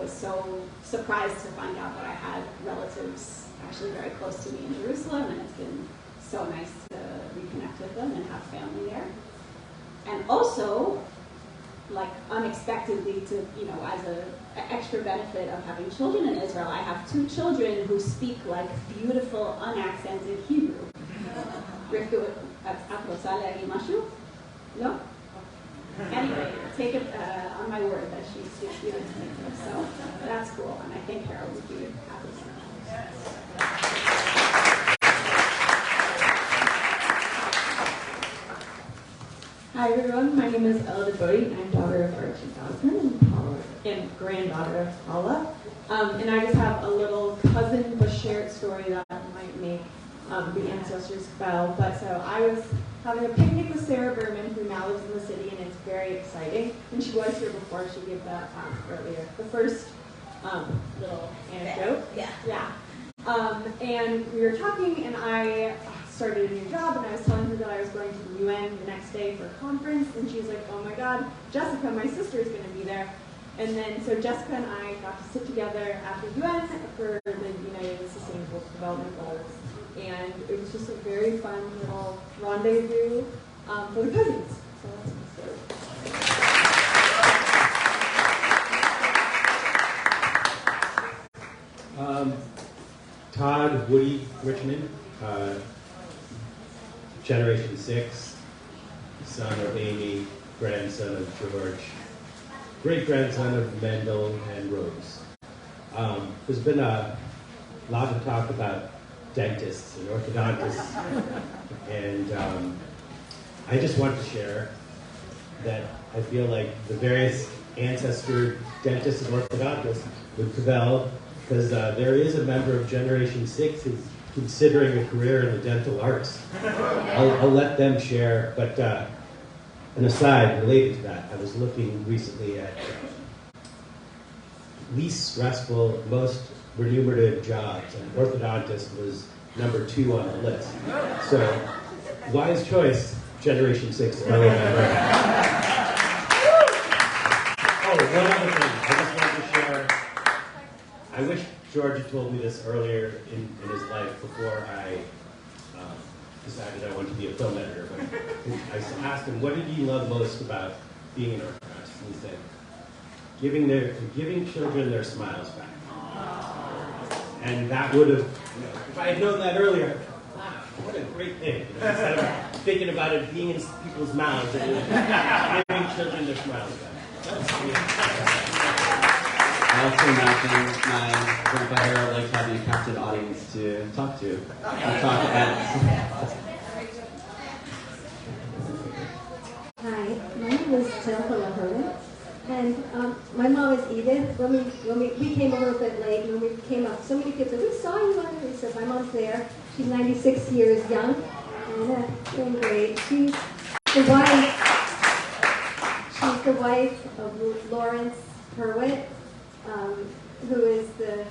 was so surprised to find out that I had relatives actually very close to me in Jerusalem, and it's been so nice to reconnect with them and have family there. And also, like unexpectedly to, you know, as an extra benefit of having children in Israel, I have 2 children who speak like beautiful, unaccented Hebrew. Rivka, no? Anyway, take it on my word that she speaks beautifully. So that's cool, and I think Harold would be happy. Hi everyone, my name is Ella DeBodie. I'm daughter of Archie Gosman and granddaughter of Paula. And I just have a little cousin but shared story that might make the ancestors Kvell. But so I was having a picnic with Sarah Berman, who now lives in the city, and it's very exciting. And she was here before, she gave that earlier. The first little anecdote. Yeah. And we were talking, and I started a new job, and I was telling her that I was going to the UN the next day for a conference, and she was like, oh my God, Jessica, my sister is going to be there. And then, so Jessica and I got to sit together at the UN for the United Sustainable Development Goals, and it was just a very fun little rendezvous for the cousins. So that's my story. Todd Woody Richmond, Generation 6, son of Amy, grandson of George, great-grandson of Mendel and Rose. There's been a lot of talk about dentists and orthodontists, and I just want to share that I feel like the various ancestor dentists and orthodontists with Kvell, because there is a member of Generation 6 who's considering a career in the dental arts. I'll let them share, but an aside related to that, I was looking recently at least stressful, most remunerative jobs, and orthodontist was number 2 on the list. So, wise choice, Generation 6 fellow member. Oh, one other thing I just wanted to share. I wish George had told me this earlier in his life before I decided I wanted to be a film editor. But I asked him, what did he love most about being an orthodontist? And he said, giving children their smiles back. And that would have, if I had known that earlier, wow, what a great thing. Instead of thinking about it being in people's mouths, and giving children their smiles back. I also imagine my grandpa Harold likes having a captive audience to talk to. Talk about. Hi, my name is Isabella Herman, and my mom is Edith. When we came a little bit late, when we came up, so many kids said, we saw you on it. We said, my mom's there. She's 96 years young, and doing great. She's the wife of Lawrence Hurwitz, who is the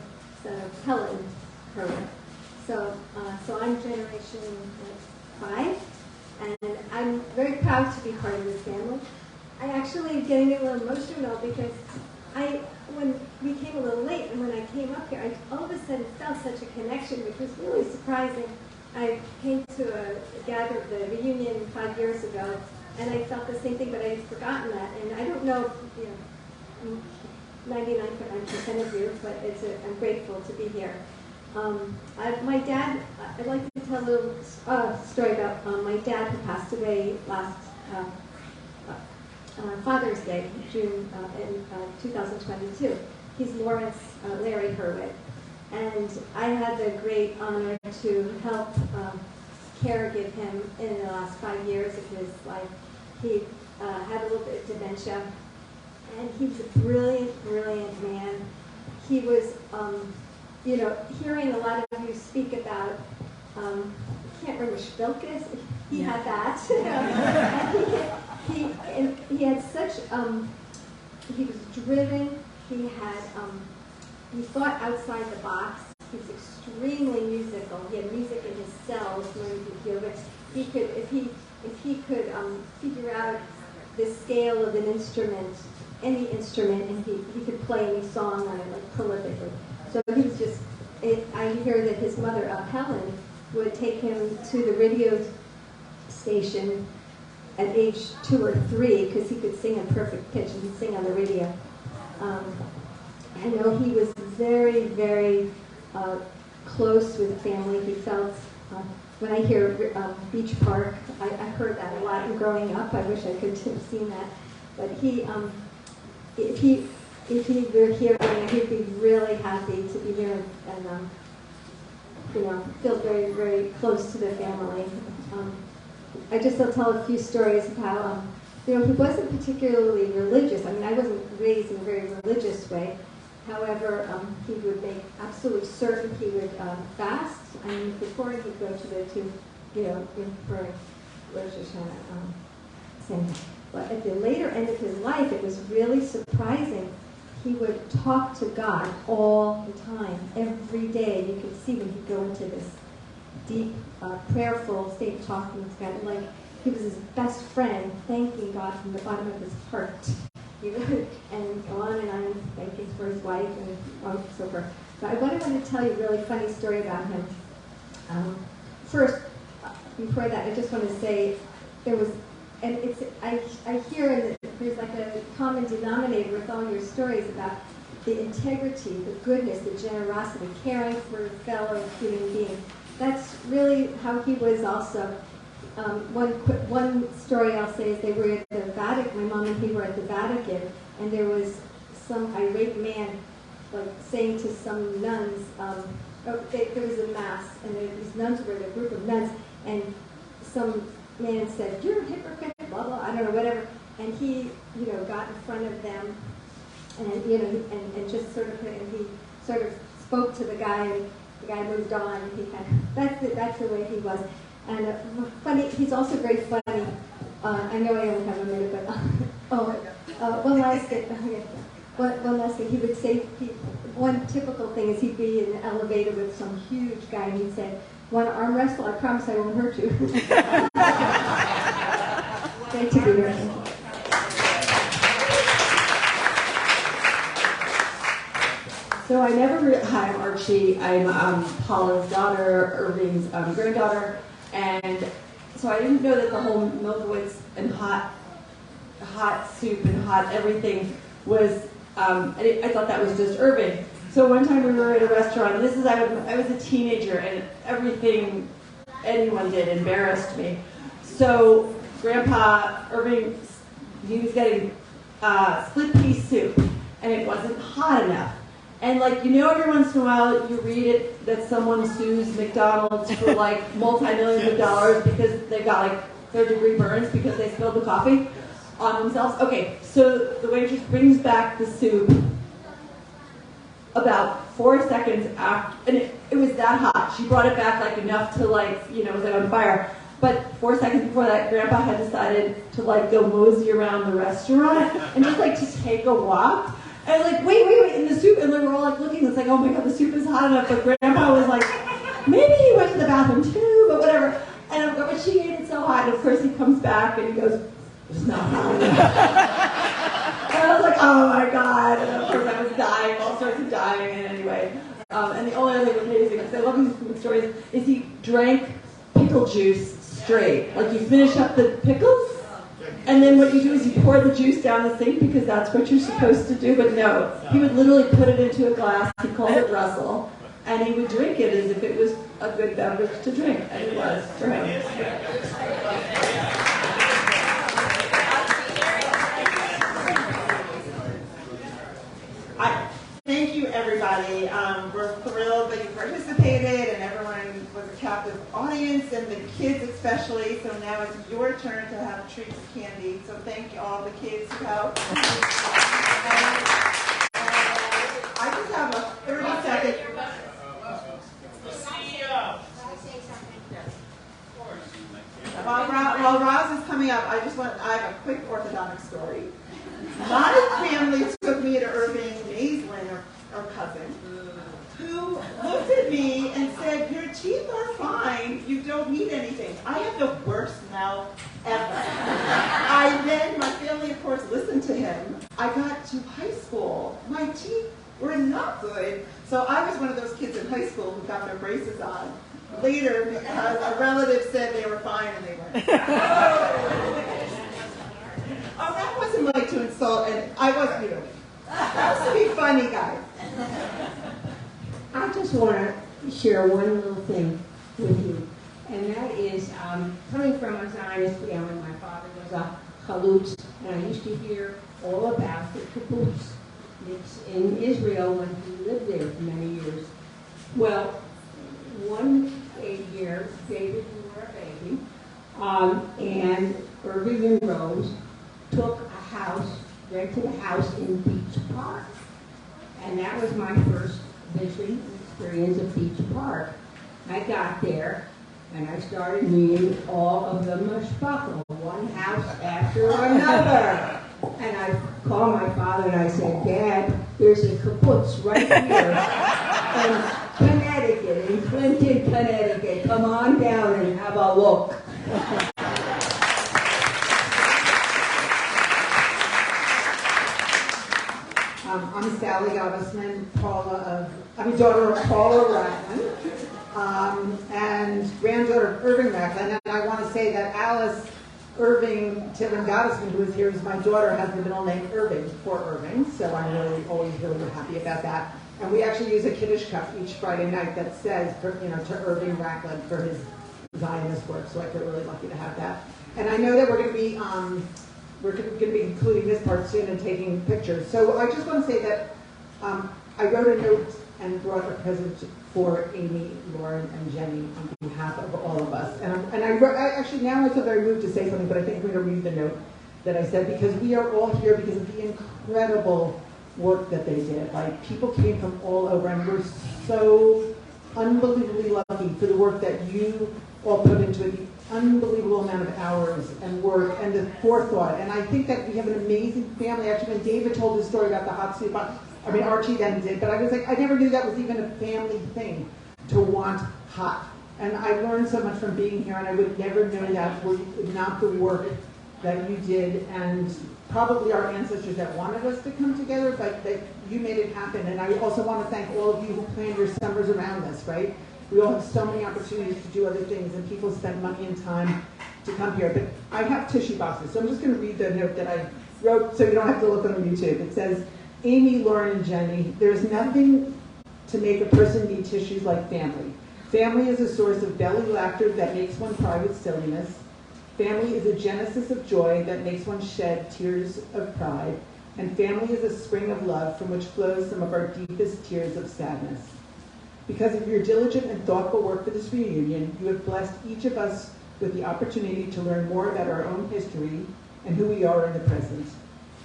son of Helen Hurwitz. So I'm Generation 5, and I'm very proud to be part of this family. I actually am getting a little emotional because when we came a little late, and when I came up here, I all of a sudden felt such a connection, which was really surprising. I came to the reunion 5 years ago, and I felt the same thing, but I had forgotten that. And I don't know, 99.9% of you, but I'm grateful to be here. My dad, I'd like to tell a little story about my dad who passed away last Father's Day, June in 2022. He's Lawrence Larry Hurwitz. And I had the great honor to help caregive him in the last 5 years of his life. He had a little bit of dementia, and he was a brilliant, brilliant man. He was, hearing a lot of you speak about, I can't remember, Spilkes, he had that. And he had such, he was driven, he thought outside the box. He was extremely musical. He had music in his cells learning to feel it. He could, if he could figure out the scale of an instrument, any instrument, and he could play any song on it like prolifically. So he was just. I hear that his mother, Helen, would take him to the radio station at age 2 or 3, because he could sing in perfect pitch and he'd sing on the radio. I know he was very, very close with family. He felt, when I hear Beach Park, I heard that a lot growing up. I wish I could have seen that. But he, if he were here, he'd be really happy to be here and feel very, very close to the family. I'll tell a few stories of how, he wasn't particularly religious. I mean, I wasn't raised in a very religious way. However, he would make absolutely certain he would fast. I mean, before he'd go to for Rosh Hashanah, same. But at the later end of his life, it was really surprising. He would talk to God all the time, every day. You could see when he'd go into this deep, prayerful state of talking to God. Like, he was his best friend, thanking God from the bottom of his heart. And on, thanking for his wife and so forth. But I want to tell you a really funny story about him. First, before that, I just want to say there was, and it's I hear there's like a common denominator with all your stories about the integrity, the goodness, the generosity, caring for a fellow human being. That's really how he was also. One story I'll say is they were at the Vatican, my mom and he were at the Vatican, and there was some irate man like saying to some nuns, there was a mass, and these nuns were in a group of nuns, and some man said, "You're a hypocrite," blah, blah, I don't know, whatever, and he, got in front of them, and, and just sort of, and he sort of spoke to the guy, and the guy moved on, and he that's the way he was. And funny, he's also very funny. I know I only have a minute, but one last thing. One last thing. He would say, one typical thing is he'd be in an elevator with some huge guy, and he'd say, "Want to arm wrestle? I promise I won't hurt you." Great to be here. So I never. Hi, I'm Archie. I'm Paula's daughter, Irving's granddaughter. And so I didn't know that the whole Milkowitz and hot soup and hot everything was, I thought that was just Irving. So one time we were at a restaurant, and I was a teenager, and everything anyone did embarrassed me. So Grandpa Irving, he was getting split pea soup, and it wasn't hot enough. And every once in a while you read it that someone sues McDonald's for multi-millions of dollars because they got third-degree burns because they spilled the coffee on themselves. Okay, so the waitress brings back the soup about 4 seconds after, and it was that hot. She brought it back enough to it was on fire. But 4 seconds before that, Grandpa had decided to go mosey around the restaurant and just to take a walk. And I was wait, in the soup, and we were all looking, it's oh my God, the soup is hot enough, but Grandpa was maybe he went to the bathroom too, but whatever. But she ate it so hot, and of course he comes back and he goes, "It's not hot enough." And I was oh my God, and of course I was dying, all sorts of dying, and anyway. And the only other thing amazing, because I love these food stories, is he drank pickle juice straight. You finish up the pickles, and then what you do is you pour the juice down the sink because that's what you're supposed to do. But no, he would literally put it into a glass. He called it Russell, and he would drink it as if it was a good beverage to drink, and it was for him. Thank you, everybody. We're thrilled that you participated, and everyone was a captive audience, and the kids especially. So now it's your turn to have treats of candy. So thank you all the kids who helped. I just have a 30-second. While Roz is coming up, I have a quick orthodontic story. My family took me to Irving Maislin, or cousin, who looked at me and said, "Your teeth are fine, you don't need anything." I have the worst mouth ever. My family of course listened to him. I got to high school, my teeth were not good, so I was one of those kids in high school who got their braces on later because a relative said they were fine and they weren't. Oh, that wasn't like to insult, and I wasn't, you know. That was to be funny, guys. I just want to share one little thing with you, and that is coming from a Zionist family. My father was a chalutz, and I used to hear all about the kibbutz. It's in Israel when he lived there for many years. Well, one year, David, you were a baby, and Irving and Rose took a house, rented a house in Beach Park. And that was my first vision experience of Beach Park. I got there, and I started meeting all of the mashpachah, one house after another. And I called my father and I said, Dad, there's a kibbutz right here in Connecticut, in Clinton, Connecticut. Come on down and have a look. I'm Sally Gottesman, daughter of Paula Racklin, and granddaughter of Irving Racklin. And I want to say that Alice Irving Tilden Gottesman, who is here, is my daughter, has the middle name Irving for Irving, so I'm always really happy about that. And we actually use a Kiddush cup each Friday night that says, to Irving Racklin for his Zionist work, so I feel really lucky to have that. And I know that we're going to be including this part soon and taking pictures. So I just want to say that I wrote a note and brought a present for Amy, Lauren, and Jenny on behalf of all of us. And I wrote, actually now I feel very moved to say something, but I think I'm going to read the note that I said, because we are all here because of the incredible work that they did. Like, people came from all over, and we're so unbelievably lucky for the work that you all put into it, the unbelievable amount of hours and work and the forethought. And I think that we have an amazing family. Actually, when David told his story about the hot soup, Archie then did, but I was like, I never knew that was even a family thing, to want hot. And I learned so much from being here, and I would never know that were not the work that you did, and probably our ancestors that wanted us to come together, but that you made it happen. And I also want to thank all of you who planned your summers around this, right? We all have so many opportunities to do other things, and people spend money and time to come here. But I have tissue boxes, so I'm just going to read the note that I wrote so you don't have to look on the YouTube. It says, Amy, Lauren, and Jenny, there's nothing to make a person need tissues like family. Family is a source of belly laughter that makes one cry with silliness. Family is a genesis of joy that makes one shed tears of pride. And family is a spring of love from which flows some of our deepest tears of sadness. Because of your diligent and thoughtful work for this reunion, you have blessed each of us with the opportunity to learn more about our own history and who we are in the present.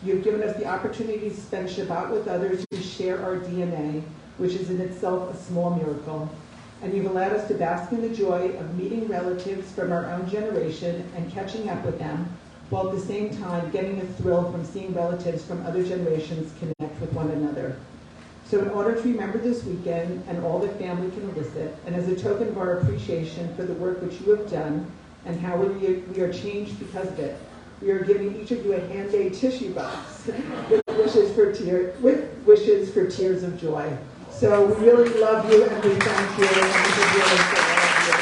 You have given us the opportunity to spend Shabbat with others who share our DNA, which is in itself a small miracle. And you've allowed us to bask in the joy of meeting relatives from our own generation and catching up with them, while at the same time getting a thrill from seeing relatives from other generations connect with one another. So in order to remember this weekend and all that family can elicit, and as a token of our appreciation for the work which you have done and how we are changed because of it, we are giving each of you a hand-made tissue box with wishes for tears of joy. So we really love you, and we thank you, and we really love you.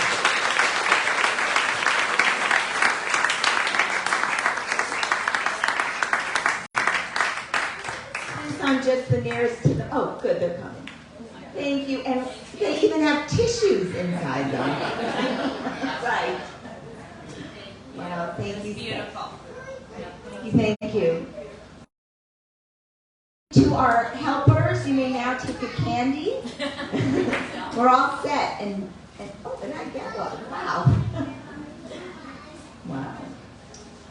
Since I'm just the nearest to them. Oh, good, they're coming. Thank you, and they even have tissues inside them. Right. Wow, thank you. Beautiful. Thank you. To our helpers, you may now take a candy. We're all set, and I get one. Wow. Wow.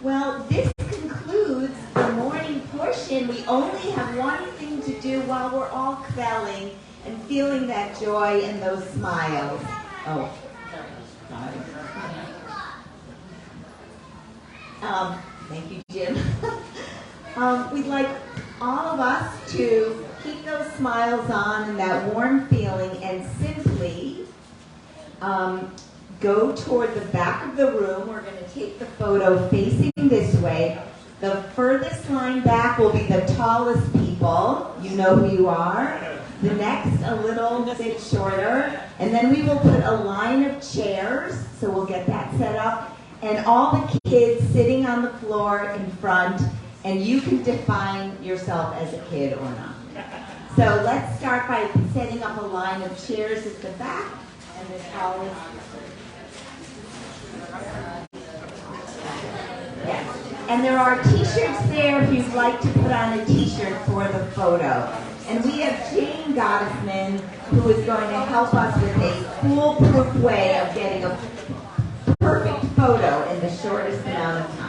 Well, this concludes the morning portion. We only have one thing to do while we're all quelling and feeling that joy and those smiles. Oh, sorry. Thank you, Jim. We'd like all of us to keep those smiles on and that warm feeling, and simply go toward the back of the room. We're going to take the photo facing this way. The furthest line back will be the tallest people. You know who you are. The next, a little bit shorter. And then we will put a line of chairs, so we'll get that set up. And all the kids sitting on the floor in front. and you can define yourself as a kid or not. So let's start by setting up a line of chairs at the back, and this hall is. Yes. And there are t-shirts there if you'd like to put on a t-shirt for the photo. And we have Jane Gottesman, who is going to help us with a foolproof way of getting a perfect photo in the shortest amount of time.